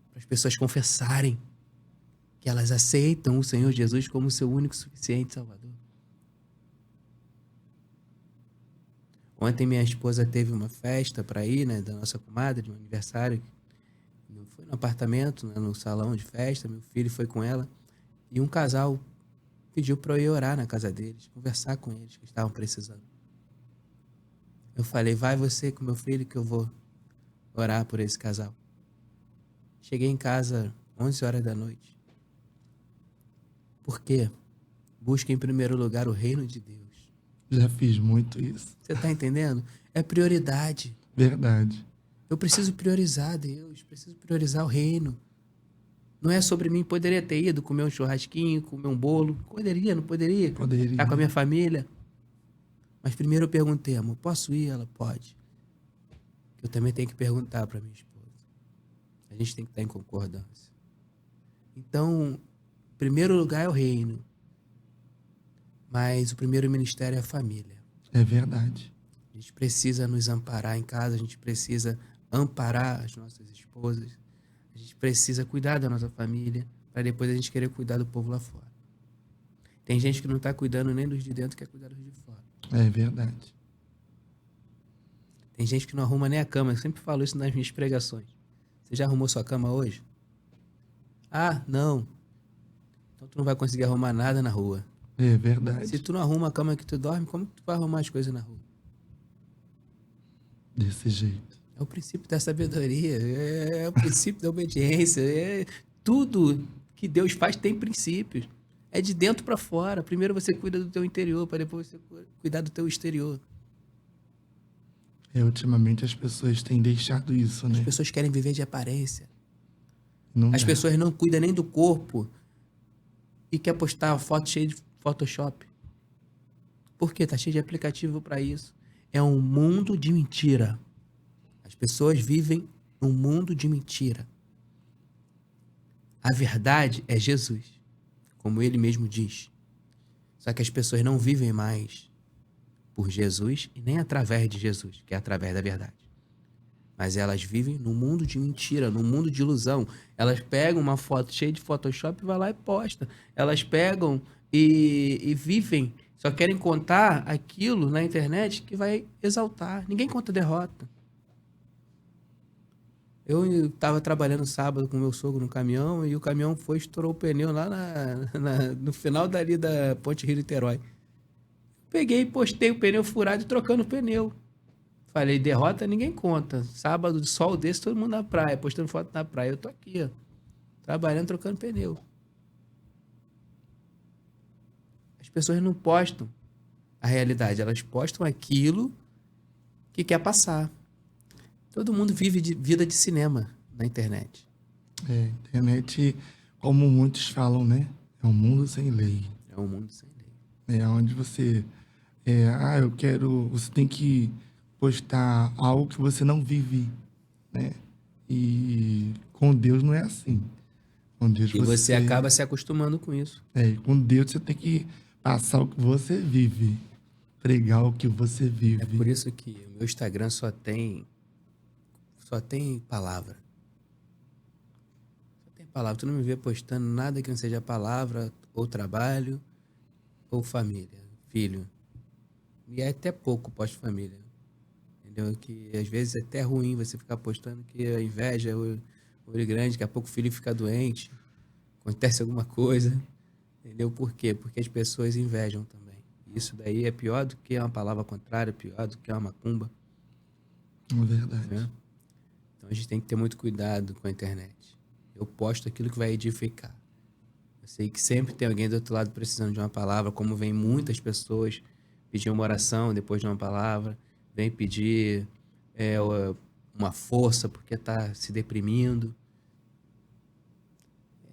Speaker 1: para as pessoas confessarem que elas aceitam o Senhor Jesus como seu único e suficiente Salvador. Ontem minha esposa teve uma festa para ir, né, da nossa comadre, de um aniversário. Foi no apartamento, né, no salão de festa, meu filho foi com ela. E um casal pediu para eu ir orar na casa deles, conversar com eles, que estavam precisando. Eu falei, vai você com meu filho que eu vou orar por esse casal. Cheguei em casa 11 horas da noite. Por quê? Busca em primeiro lugar o reino de Deus.
Speaker 2: Já fiz muito isso.
Speaker 1: Você está entendendo? É prioridade.
Speaker 2: Verdade.
Speaker 1: Eu preciso priorizar Deus, preciso priorizar o reino. Não é sobre mim. Poderia ter ido comer um churrasquinho, comer um bolo. Poderia, não poderia?
Speaker 2: Poderia.
Speaker 1: Estar com a minha família. Mas primeiro eu perguntei, amor, posso ir? Ela pode. Eu também tenho que perguntar para minha esposa. A gente tem que estar em concordância. Então, em primeiro lugar é o reino. Mas o primeiro ministério é a família.
Speaker 2: É verdade.
Speaker 1: A gente precisa nos amparar em casa, a gente precisa amparar as nossas esposas, a gente precisa cuidar da nossa família, para depois a gente querer cuidar do povo lá fora. Tem gente que não está cuidando nem dos de dentro, quer cuidar dos de fora.
Speaker 2: É verdade.
Speaker 1: Tem gente que não arruma nem a cama, eu sempre falo isso nas minhas pregações. Você já arrumou sua cama hoje? Ah, não. Então tu não vai conseguir arrumar nada na rua.
Speaker 2: É verdade.
Speaker 1: Se tu não arruma a cama que tu dorme, como que tu vai arrumar as coisas na rua?
Speaker 2: Desse jeito.
Speaker 1: É o princípio da sabedoria, é o princípio da obediência, tudo que Deus faz tem princípios. É de dentro para fora. Primeiro você cuida do teu interior, para depois você cuidar do teu exterior.
Speaker 2: Ultimamente as pessoas têm deixado isso, né?
Speaker 1: As pessoas querem viver de aparência.
Speaker 2: Não
Speaker 1: As
Speaker 2: dá.
Speaker 1: pessoas não cuidam nem do corpo e quer postar foto cheia de Photoshop. Por quê? Tá cheio de aplicativo para isso. É um mundo de mentira. As pessoas vivem num mundo de mentira. A verdade é Jesus, como ele mesmo diz. Só que as pessoas não vivem mais por Jesus e nem através de Jesus, que é através da verdade. Mas elas vivem num mundo de mentira, num mundo de ilusão. Elas pegam uma foto cheia de Photoshop e vai lá e posta. Elas pegam e vivem, só querem contar aquilo na internet que vai exaltar. Ninguém conta derrota. Eu estava trabalhando sábado com meu sogro no caminhão e o caminhão foi e estourou o pneu lá no final dali da Ponte Rio-Niterói. Peguei, postei o pneu furado e trocando o pneu. Falei, derrota ninguém conta. Sábado de sol desse, todo mundo na praia, postando foto na praia. Eu tô aqui, ó, trabalhando, trocando pneu. As pessoas não postam a realidade, elas postam aquilo que quer passar. Todo mundo vive vida de cinema na internet.
Speaker 2: Internet, como muitos falam, né? É um mundo sem lei.
Speaker 1: É um mundo sem lei.
Speaker 2: É onde você... Você tem que postar algo que você não vive, né? E com Deus não é assim. Com Deus
Speaker 1: E você acaba se acostumando com isso.
Speaker 2: Com Deus você tem que passar o que você vive. Pregar o que você vive.
Speaker 1: É por isso que o meu Instagram só tem palavra. Só tem palavra. Tu não me vê postando nada que não seja palavra, ou trabalho, ou família, filho. E é até pouco posto-família. Entendeu? Que às vezes é até ruim você ficar postando que a inveja é o olho grande, daqui a pouco o filho fica doente, acontece alguma coisa. Entendeu? Por quê? Porque as pessoas invejam também. Isso daí é pior do que uma palavra contrária, pior do que uma macumba.
Speaker 2: É verdade.
Speaker 1: Né? Então a gente tem que ter muito cuidado com a internet. Eu posto aquilo que vai edificar. Eu sei que sempre tem alguém do outro lado precisando de uma palavra, como vem muitas pessoas pedir uma oração depois de uma palavra, vem pedir uma força porque está se deprimindo.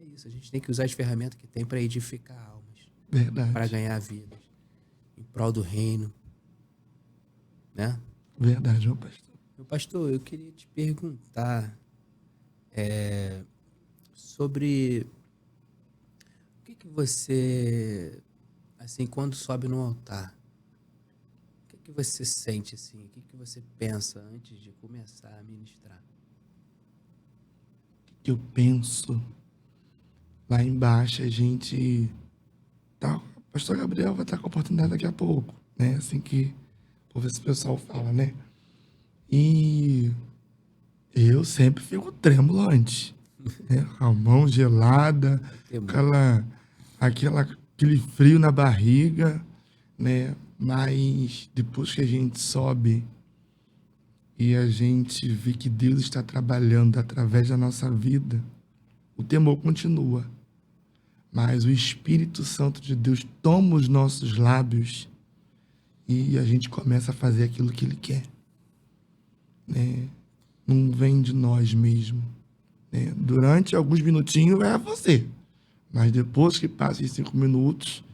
Speaker 1: É isso, a gente tem que usar as ferramentas que tem para edificar almas.
Speaker 2: Verdade.
Speaker 1: Para ganhar vidas. Em prol do reino. Né?
Speaker 2: Verdade, meu pastor.
Speaker 1: Meu pastor, eu queria te perguntar sobre o que você, assim, quando sobe no altar, o que você sente, assim, o que você pensa antes de começar a ministrar?
Speaker 2: O que eu penso? Lá embaixo a gente... O pastor Gabriel vai estar com a oportunidade daqui a pouco, né? Assim que esse pessoal fala, né? E eu sempre fico trêmulo antes, né? A mão gelada, aquele frio na barriga, né? Mas depois que a gente sobe e a gente vê que Deus está trabalhando através da nossa vida, o temor continua. Mas o Espírito Santo de Deus toma os nossos lábios e a gente começa a fazer aquilo que Ele quer. Né? Não vem de nós mesmo. Né? Durante alguns minutinhos é você. Mas depois que passa os 5 minutos,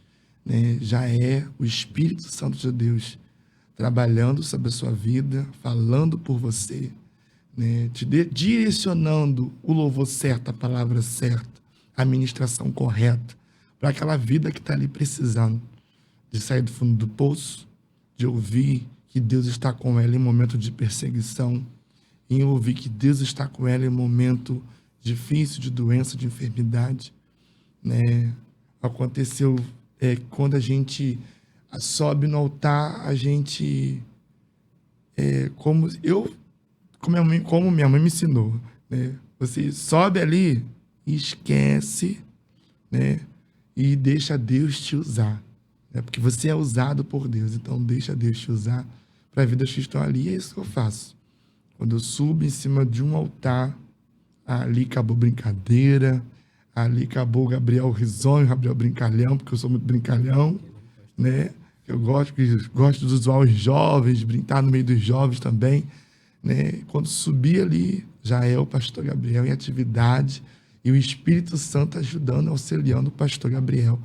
Speaker 2: né, já é o Espírito Santo de Deus trabalhando sobre a sua vida, falando por você, né, te direcionando o louvor certo, a palavra certa, a ministração correta, para aquela vida que está ali precisando de sair do fundo do poço, de ouvir que Deus está com ela em momento de perseguição, em ouvir que Deus está com ela em momento difícil, de doença, de enfermidade. Né? Aconteceu quando a gente sobe no altar, a gente, como minha mãe me ensinou, né? Você sobe ali e esquece, né? E deixa Deus te usar, né? Porque você é usado por Deus, então deixa Deus te usar para a vida que estão ali. E é isso que eu faço. Quando eu subo em cima de um altar, ali acabou brincadeira, ali acabou o Gabriel risonho, Gabriel brincalhão, porque eu sou muito brincalhão, né? Eu gosto de usar os jovens, brincar no meio dos jovens também, né? Quando subir ali, já é o pastor Gabriel em atividade e o Espírito Santo ajudando, auxiliando o pastor Gabriel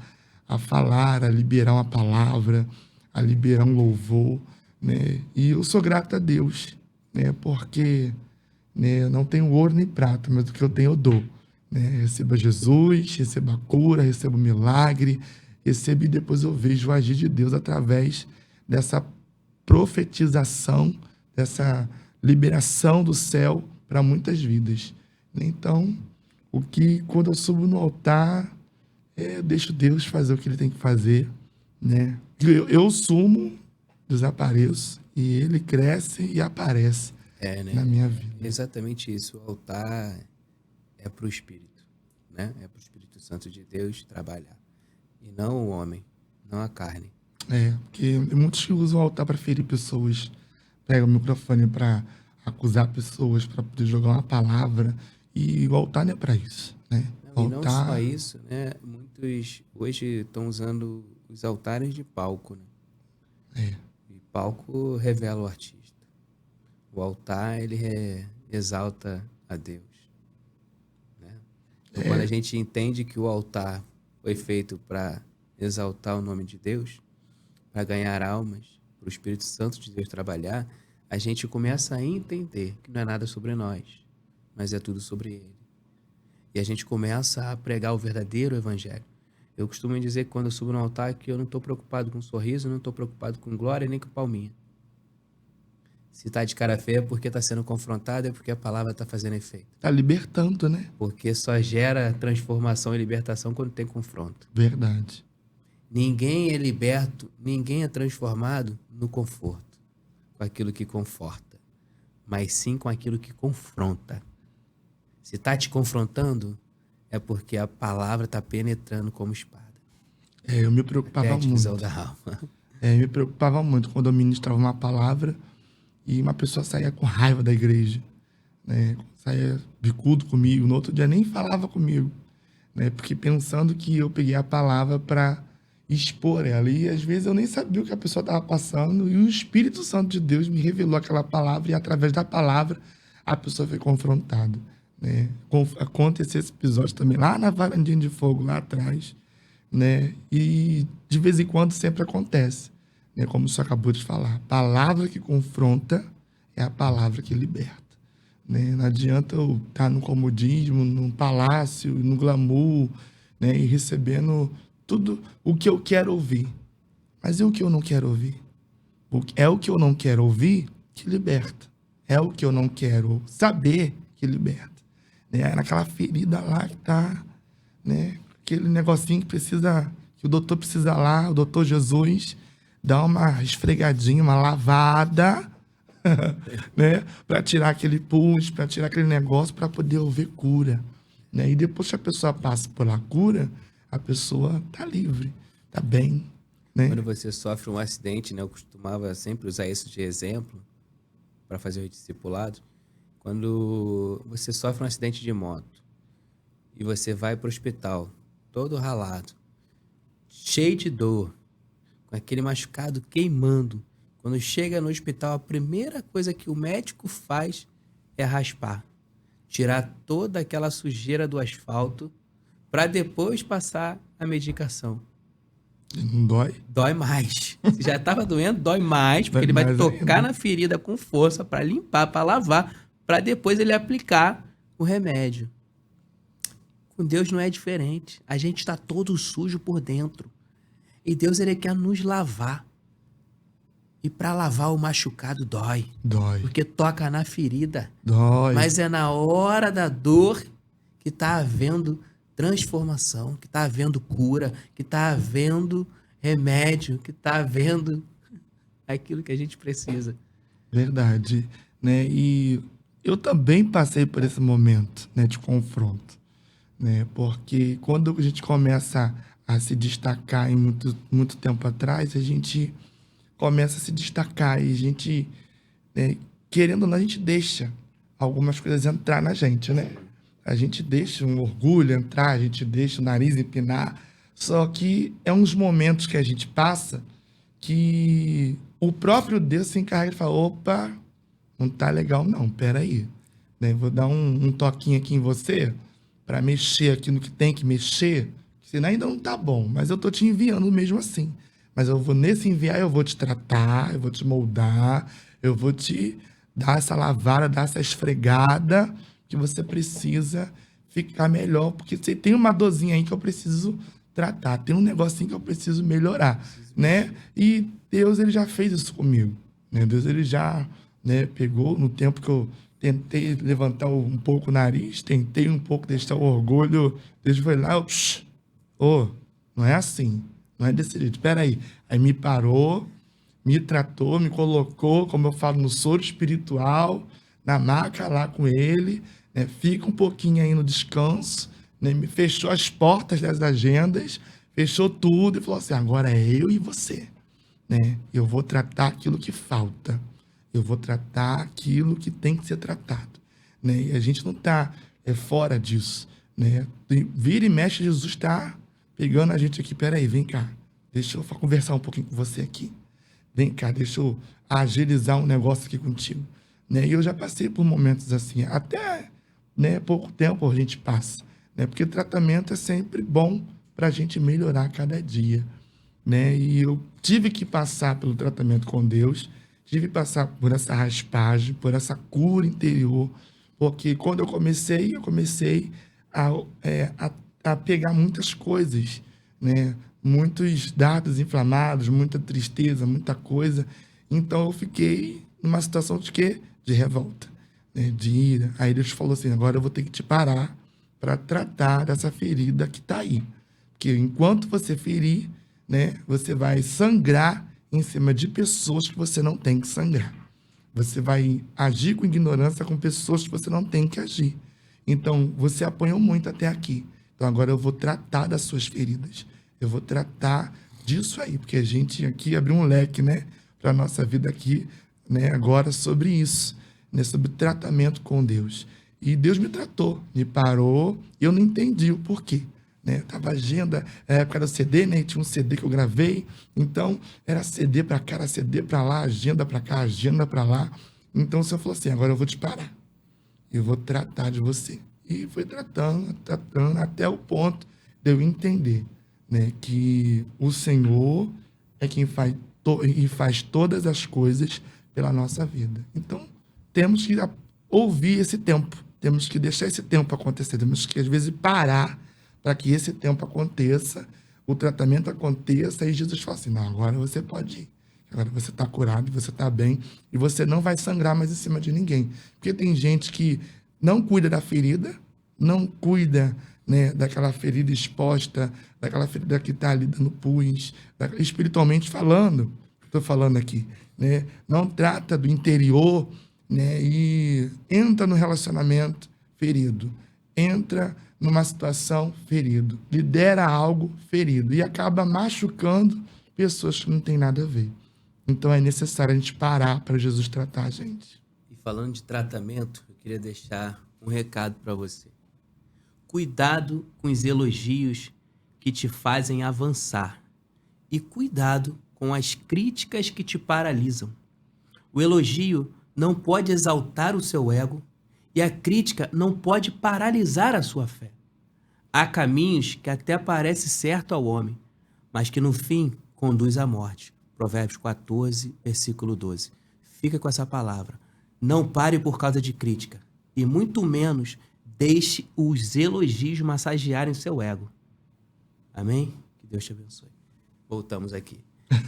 Speaker 2: a falar, a liberar uma palavra, a liberar um louvor, né? E eu sou grato a Deus, né? Porque, né, eu não tenho ouro nem prata, mas o que eu tenho eu dou. Né? Receba Jesus, receba a cura, receba o milagre, receba e depois eu vejo o agir de Deus através dessa profetização, dessa liberação do céu para muitas vidas. Então, quando eu subo no altar, eu deixo Deus fazer o que ele tem que fazer, né? Eu sumo, desapareço, e ele cresce e aparece
Speaker 1: Né?
Speaker 2: na minha vida.
Speaker 1: Exatamente isso. O altar é para o Espírito, né? É para o Espírito Santo de Deus trabalhar. E não o homem, não a carne.
Speaker 2: Porque muitos que usam o altar para ferir pessoas, pegam o microfone para acusar pessoas, para poder jogar uma palavra, e o altar não é para isso, né? O
Speaker 1: Não, e não só
Speaker 2: altar
Speaker 1: isso, né? Muitos hoje estão usando os altares de palco, né? E palco revela o artista. O altar, ele exalta a Deus, né? Então, quando a gente entende que o altar foi feito para exaltar o nome de Deus, para ganhar almas, para o Espírito Santo de Deus trabalhar, a gente começa a entender que não é nada sobre nós, mas é tudo sobre Ele. E a gente começa a pregar o verdadeiro evangelho. Eu costumo dizer que quando eu subo no altar que eu não estou preocupado com sorriso, não estou preocupado com glória nem com palminha. Se está de cara feia é porque está sendo confrontado, é porque a palavra está fazendo efeito.
Speaker 2: tá libertando, né?
Speaker 1: Porque só gera transformação e libertação quando tem confronto.
Speaker 2: Verdade.
Speaker 1: Ninguém é liberto, ninguém é transformado no conforto, com aquilo que conforta, mas sim com aquilo que confronta. Se está te confrontando, é porque a palavra está penetrando como espada.
Speaker 2: Eu me
Speaker 1: Até
Speaker 2: preocupava
Speaker 1: a divisão
Speaker 2: muito.
Speaker 1: da alma.
Speaker 2: Me preocupava muito quando eu ministrava uma palavra e uma pessoa saía com raiva da igreja, né? Saía bicudo comigo, no outro dia nem falava comigo, né? Porque pensando que eu peguei a palavra para expor ela. E às vezes eu nem sabia o que a pessoa estava passando e o Espírito Santo de Deus me revelou aquela palavra e através da palavra a pessoa foi confrontada, né? Aconteceu esse episódio também lá na Varandinha de Fogo, lá atrás, né? E de vez em quando sempre acontece, né? Como você acabou de falar, a palavra que confronta é a palavra que liberta, né? Não adianta eu estar no comodismo, num palácio, no glamour, né? E recebendo tudo o que eu quero ouvir. Mas é o que eu não quero ouvir. É o que eu não quero ouvir que liberta. É o que eu não quero saber que liberta. Né? É naquela ferida lá que tá, né? Aquele negocinho que precisa, que o doutor precisa lá, o doutor Jesus, dar uma esfregadinha, uma lavada, né? Para tirar aquele pus, para tirar aquele negócio, para poder haver cura. Né? E depois que a pessoa passa pela cura, a pessoa tá livre, tá bem, né?
Speaker 1: Quando você sofre um acidente, né? Eu costumava sempre usar isso de exemplo para fazer os discipulados. Quando você sofre um acidente de moto e você vai para o hospital, todo ralado, cheio de dor, com aquele machucado queimando. Quando chega no hospital, a primeira coisa que o médico faz é raspar, tirar toda aquela sujeira do asfalto para depois passar a medicação.
Speaker 2: Não dói?
Speaker 1: Dói mais. Se já estava doendo, dói mais, porque
Speaker 2: Dói
Speaker 1: ele vai
Speaker 2: mais
Speaker 1: tocar
Speaker 2: ainda.
Speaker 1: na ferida com força para limpar, para lavar, para depois ele aplicar o remédio. Com Deus não é diferente. A gente está todo sujo por dentro. E Deus, ele quer nos lavar. E para lavar o machucado dói.
Speaker 2: Dói.
Speaker 1: Porque toca na ferida.
Speaker 2: Dói.
Speaker 1: Mas é na hora da dor que está havendo transformação, que está havendo cura, que está havendo remédio, que está havendo aquilo que a gente precisa.
Speaker 2: Verdade, né? E eu também passei por esse momento, né, de confronto, né? Porque quando a gente começa a se destacar em muito tempo atrás, a gente começa a se destacar e a gente, né, querendo ou não, a gente deixa algumas coisas entrar na gente, né? A gente deixa um orgulho entrar, a gente deixa o nariz empinar. Só que é uns momentos que a gente passa que o próprio Deus se encarrega e fala, opa, não tá legal não, peraí. Né? Vou dar um toquinho aqui em você para mexer aqui no que tem que mexer, senão ainda não tá bom, mas eu tô te enviando mesmo assim. Mas eu vou, nesse enviar, eu vou te tratar, eu vou te moldar, eu vou te dar essa lavada, dar essa esfregada que você precisa ficar melhor, porque você tem uma dorzinha aí que eu preciso tratar, tem um negocinho que eu preciso melhorar, né? E Deus, ele já fez isso comigo, né? Deus, ele já, né, pegou no tempo que eu tentei levantar um pouco o nariz, tentei um pouco deixar o orgulho, Deus foi lá, Ô, não é assim. Não é desse jeito. Espera aí. Aí me parou, me tratou, me colocou, como eu falo, no soro espiritual, na maca lá com ele, né? Fica um pouquinho aí no descanso, né? Me fechou as portas das agendas, fechou tudo e falou assim, agora é eu e você, né? Eu vou tratar aquilo que falta. Eu vou tratar aquilo que tem que ser tratado, né? E a gente não está fora disso, né? Vira e mexe, Jesus está pegando a gente aqui. Peraí, vem cá. Deixa eu conversar um pouquinho com você aqui. Vem cá, deixa eu agilizar um negócio aqui contigo, né? E eu já passei por momentos assim, até, né, pouco tempo a gente passa, né? Porque tratamento é sempre bom para a gente melhorar a cada dia, né? E eu tive que passar pelo tratamento com Deus, tive que passar por essa raspagem, por essa cura interior, porque quando eu comecei a, é, a, a pegar muitas coisas, né? Muitos dados inflamados, muita tristeza, muita coisa. Então eu fiquei numa situação de quê? De revolta, né? De ira. Aí Deus falou assim, agora eu vou ter que te parar para tratar dessa ferida que está aí. Porque enquanto você ferir, né, você vai sangrar em cima de pessoas que você não tem que sangrar. Você vai agir com ignorância com pessoas que você não tem que agir. Então, você apanhou muito até aqui. Então, agora eu vou tratar das suas feridas. Eu vou tratar disso aí, porque a gente aqui abriu um leque, né, para a nossa vida aqui, né, agora sobre isso, né, sobre tratamento com Deus. E Deus me tratou, me parou, e eu não entendi o porquê. Né? Tava agenda, na época do CD, né? Tinha um CD que eu gravei, então era CD para cá, era CD para lá, agenda para cá, agenda para lá. Então o Senhor falou assim: agora eu vou te parar, eu vou tratar de você. E foi tratando, tratando, até o ponto de eu entender, né, que o Senhor é quem faz todas as coisas pela nossa vida. Então temos que ouvir esse tempo, temos que deixar esse tempo acontecer, temos que às vezes parar para que esse tempo aconteça, o tratamento aconteça, e Jesus fala assim, não, agora você pode ir. Agora você está curado, você está bem, e você não vai sangrar mais em cima de ninguém. Porque tem gente que não cuida da ferida, não cuida, né, daquela ferida exposta, daquela ferida que está ali dando pus, espiritualmente falando, estou falando aqui, né? Não trata do interior, né, e entra no relacionamento ferido, entra numa situação ferido, lidera algo ferido e acaba machucando pessoas que não têm nada a ver. Então é necessário a gente parar para Jesus tratar a gente.
Speaker 1: E falando de tratamento, eu queria deixar um recado para você. Cuidado com os elogios que te fazem avançar e cuidado com as críticas que te paralisam. O elogio não pode exaltar o seu ego e a crítica não pode paralisar a sua fé. Há caminhos que até parecem certo ao homem, mas que no fim conduz à morte. Provérbios 14, versículo 12. Fica com essa palavra. Não pare por causa de crítica e muito menos deixe os elogios massagearem seu ego. Amém? Que Deus te abençoe. Voltamos aqui.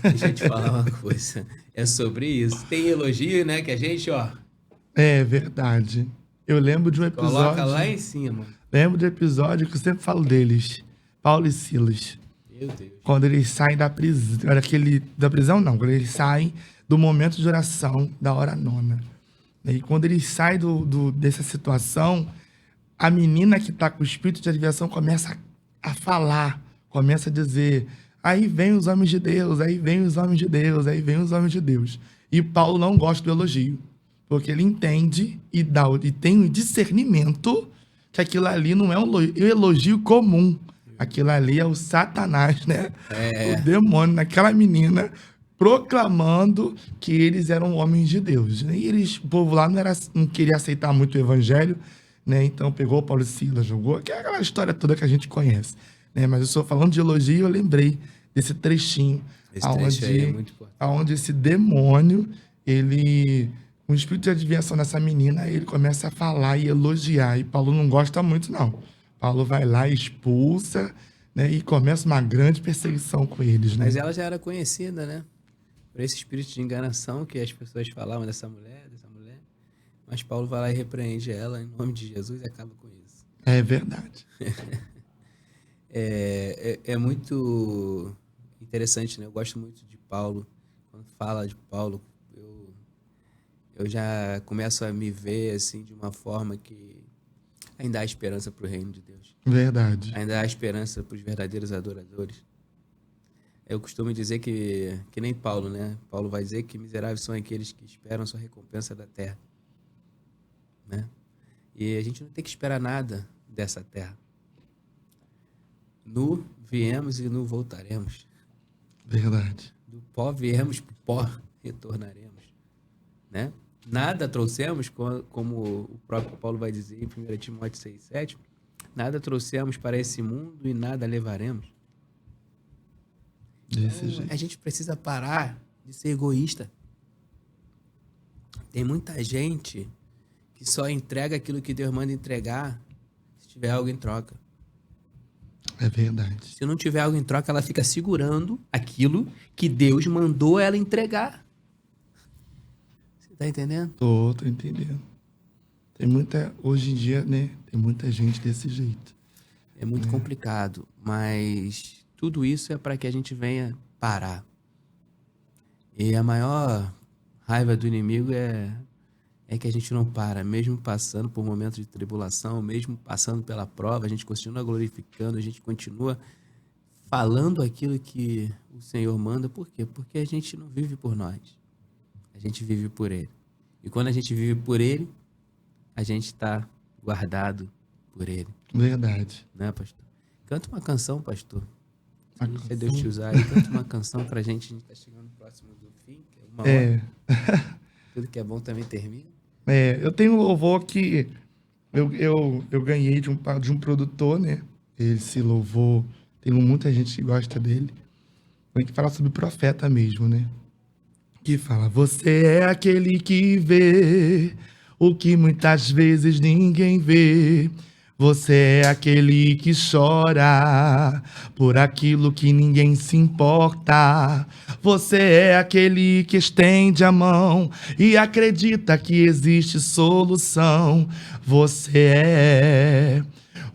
Speaker 1: Deixa eu te falar uma coisa. É sobre isso. Tem elogio, né? Que a gente, ó...
Speaker 2: É verdade. Eu lembro de um episódio...
Speaker 1: Coloca lá em cima.
Speaker 2: Lembro do episódio que eu sempre falo deles. Paulo e Silas.
Speaker 1: Meu Deus.
Speaker 2: Quando eles saem da prisão... Da prisão, não. Quando eles saem do momento de oração, da hora nona. E quando eles saem dessa situação, a menina que está com o espírito de adivinhação começa a falar, começa a dizer... Aí vem os homens de Deus, aí vem os homens de Deus, aí vem os homens de Deus. E Paulo não gosta do elogio, porque ele entende e tem um discernimento que aquilo ali não é um elogio comum. Aquilo ali é o Satanás, né? O demônio naquela menina proclamando que eles eram homens de Deus. E o povo lá não queria aceitar muito o evangelho, né? Então pegou Paulo e Silas, jogou aquela história toda que a gente conhece. Né? Mas eu estou falando de elogio, eu lembrei desse trechinho, onde esse demônio, com o espírito de adivinhação dessa menina, ele começa a falar e elogiar. E Paulo não gosta muito, não. Paulo vai lá, expulsa, né? E começa uma grande perseguição com eles. Né?
Speaker 1: Mas ela já era conhecida, né? Por esse espírito de enganação que as pessoas falavam dessa mulher. Mas Paulo vai lá e repreende ela em nome de Jesus e acaba com isso.
Speaker 2: É verdade.
Speaker 1: É muito interessante, né? Eu gosto muito de Paulo. Quando fala de Paulo, eu já começo a me ver assim de uma forma que ainda há esperança para o reino de Deus.
Speaker 2: Verdade.
Speaker 1: Ainda há esperança para os verdadeiros adoradores. Eu costumo dizer que nem Paulo, né? Paulo vai dizer que miseráveis são aqueles que esperam sua recompensa da terra, né? E a gente não tem que esperar nada dessa terra. Nu viemos e nu voltaremos.
Speaker 2: Verdade.
Speaker 1: Do pó viemos, pro pó retornaremos, né? Nada trouxemos, como o próprio Paulo vai dizer em 1 Timóteo 6,7, nada trouxemos para esse mundo e nada levaremos.
Speaker 2: Desse
Speaker 1: Então,
Speaker 2: jeito.
Speaker 1: a gente precisa parar de ser egoísta. Tem muita gente que só entrega aquilo que Deus manda entregar se tiver algo em troca.
Speaker 2: É verdade.
Speaker 1: Se não tiver algo em troca, ela fica segurando aquilo que Deus mandou ela entregar. Você tá entendendo?
Speaker 2: Tô entendendo. Tem muita, hoje em dia, né? Tem muita gente desse jeito.
Speaker 1: É muito complicado, mas tudo isso é para que a gente venha parar. E a maior raiva do inimigo é que a gente não para, mesmo passando por momentos de tribulação, mesmo passando pela prova, a gente continua glorificando, a gente continua falando aquilo que o Senhor manda. Por quê? Porque a gente não vive por nós, a gente vive por Ele. E quando a gente vive por Ele, a gente está guardado por Ele.
Speaker 2: Verdade.
Speaker 1: Né, pastor? Canta uma canção, pastor.
Speaker 2: Uma
Speaker 1: Se
Speaker 2: canção?
Speaker 1: Deus te usar aí, canta uma canção pra gente. A gente tá chegando próximo do fim, que é uma hora. Tudo que é bom também termina.
Speaker 2: Eu tenho um louvor que eu ganhei de um produtor, né? Esse louvor, tem muita gente que gosta dele. Tem que falar sobre profeta mesmo, né? Que fala: você é aquele que vê o que muitas vezes ninguém vê. Você é aquele que chora por aquilo que ninguém se importa. Você é aquele que estende a mão e acredita que existe solução. Você é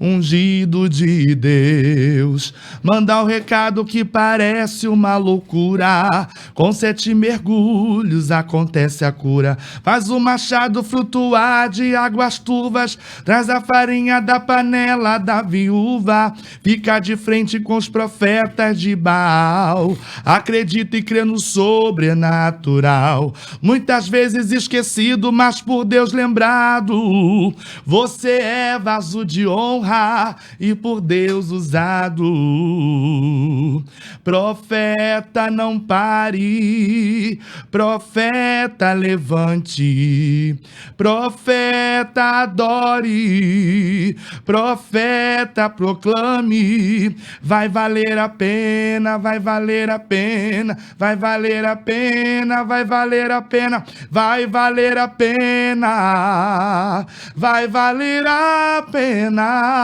Speaker 2: ungido de Deus, manda o recado que parece uma loucura. Com 7 mergulhos acontece a cura. Faz o machado flutuar de águas turvas, traz a farinha da panela da viúva. Fica de frente com os profetas de Baal, acredita e crê no sobrenatural. Muitas vezes esquecido, mas por Deus lembrado. Você é vaso de honra e por Deus usado. Profeta, não pare. Profeta, levante. Profeta, adore. Profeta, proclame. Vai valer a pena, vai valer a pena, vai valer a pena, vai valer a pena, vai valer a pena, vai valer a pena.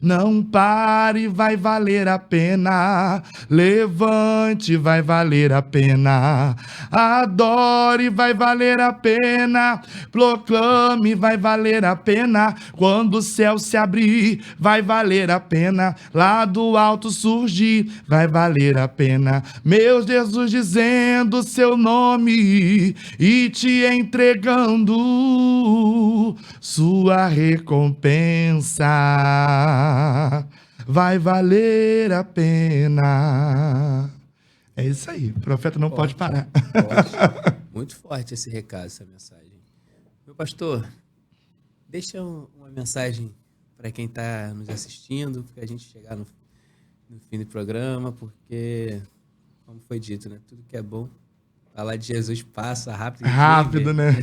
Speaker 2: Não pare, vai valer a pena. Levante, vai valer a pena. Adore, vai valer a pena. Proclame, vai valer a pena. Quando o céu se abrir, vai valer a pena. Lá do alto surgir, vai valer a pena. Meu Jesus dizendo seu nome e te entregando sua recompensa. Vai valer a pena. É isso aí. O profeta não pode parar.
Speaker 1: Forte. Muito forte esse recado, essa mensagem. Meu pastor, deixa uma mensagem para quem está nos assistindo, para a gente chegar no fim do programa, porque, como foi dito, né? Tudo que é bom, falar de Jesus passa rápido.
Speaker 2: Rápido, né?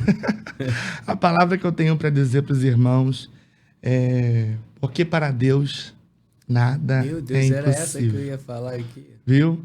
Speaker 2: A palavra que eu tenho para dizer para os irmãos é: porque para Deus nada
Speaker 1: Meu
Speaker 2: é
Speaker 1: Deus,
Speaker 2: impossível.
Speaker 1: era essa que eu ia falar aqui.
Speaker 2: Viu?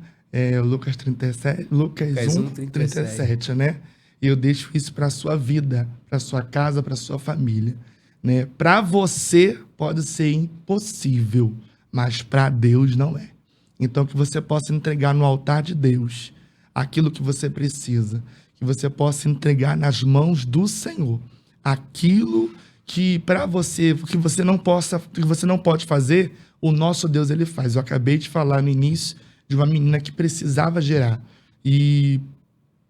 Speaker 2: Lucas 37, Lucas 1, 37, né? E eu deixo isso para sua vida, para sua casa, para sua família, né? Para você pode ser impossível, mas para Deus não é. Então que você possa entregar no altar de Deus aquilo que você precisa, que você possa entregar nas mãos do Senhor aquilo que para você, o que você não pode fazer, o nosso Deus ele faz. Eu acabei de falar no início de uma menina que precisava gerar e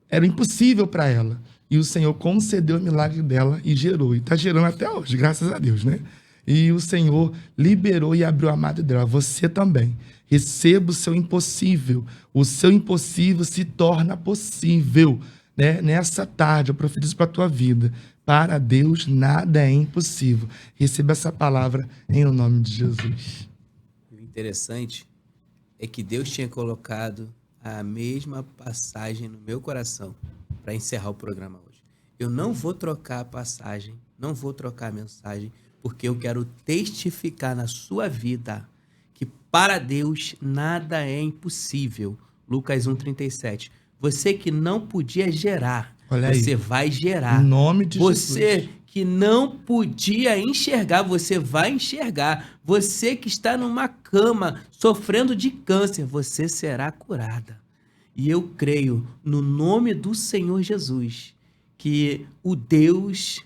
Speaker 2: era impossível para ela. E o Senhor concedeu o milagre dela e gerou. E está gerando até hoje, graças a Deus, né? E o Senhor liberou e abriu a madre dela. Você também. Receba o seu impossível. O seu impossível se torna possível. Né? Nessa tarde, eu profetizo para a tua vida. Para Deus, nada é impossível. Receba essa palavra em nome de Jesus.
Speaker 1: O interessante é que Deus tinha colocado a mesma passagem no meu coração para encerrar o programa hoje. Eu não vou trocar a passagem, não vou trocar a mensagem, porque eu quero testificar na sua vida que para Deus nada é impossível. Lucas 1,37. Você que não podia gerar, você vai gerar.
Speaker 2: Em nome de
Speaker 1: você
Speaker 2: Jesus.
Speaker 1: Que não podia enxergar, você vai enxergar. Você que está numa cama sofrendo de câncer, você será curada. E eu creio no nome do Senhor Jesus que o Deus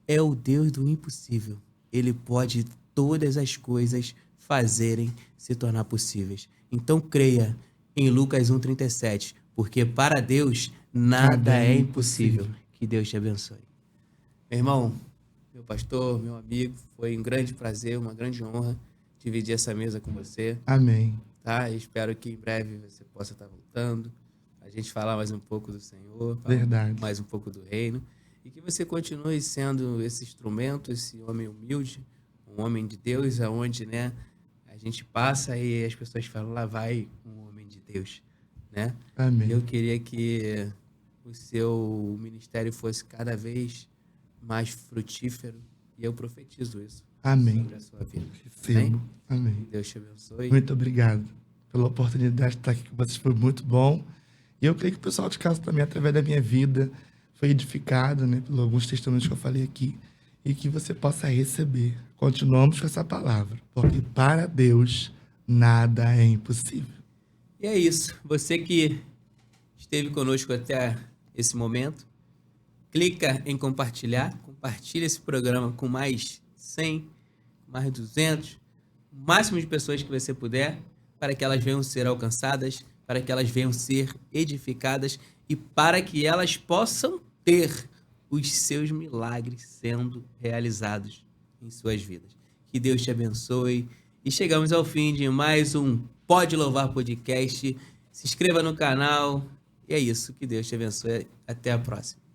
Speaker 1: é o Deus do impossível. Ele pode todas as coisas fazerem se tornar possíveis. Então creia em Lucas 1,37, porque para Deus nada é impossível. Que Deus te abençoe. Meu irmão, meu pastor, meu amigo, foi um grande prazer, uma grande honra dividir essa mesa com você.
Speaker 2: Amém.
Speaker 1: Tá? Espero que em breve você possa estar voltando, a gente falar mais um pouco do Senhor,
Speaker 2: Verdade.
Speaker 1: mais um pouco do reino, e que você continue sendo esse instrumento, esse homem humilde, um homem de Deus, aonde, né, a gente passa e as pessoas falam, lá vai um homem de Deus, né?
Speaker 2: Amém.
Speaker 1: Eu queria que o seu ministério fosse cada vez mais frutífero, e eu profetizo isso.
Speaker 2: Amém.
Speaker 1: Sobre a sua vida.
Speaker 2: Recebo. Amém.
Speaker 1: Deus te abençoe.
Speaker 2: Muito obrigado pela oportunidade de estar aqui com vocês, foi muito bom. E eu creio que o pessoal de casa também, através da minha vida, foi edificado, né, por alguns testemunhos que eu falei aqui, e que você possa receber. Continuamos com essa palavra, porque para Deus nada é impossível.
Speaker 1: E é isso. Você que esteve conosco até esse momento, clica em compartilhar, compartilha esse programa com mais 100, mais 200, o máximo de pessoas que você puder, para que elas venham ser alcançadas, para que elas venham ser edificadas e para que elas possam ter os seus milagres sendo realizados em suas vidas. Que Deus te abençoe. E chegamos ao fim de mais um Pode Louvar Podcast. Se inscreva no canal. E é isso. Que Deus te abençoe. Até a próxima.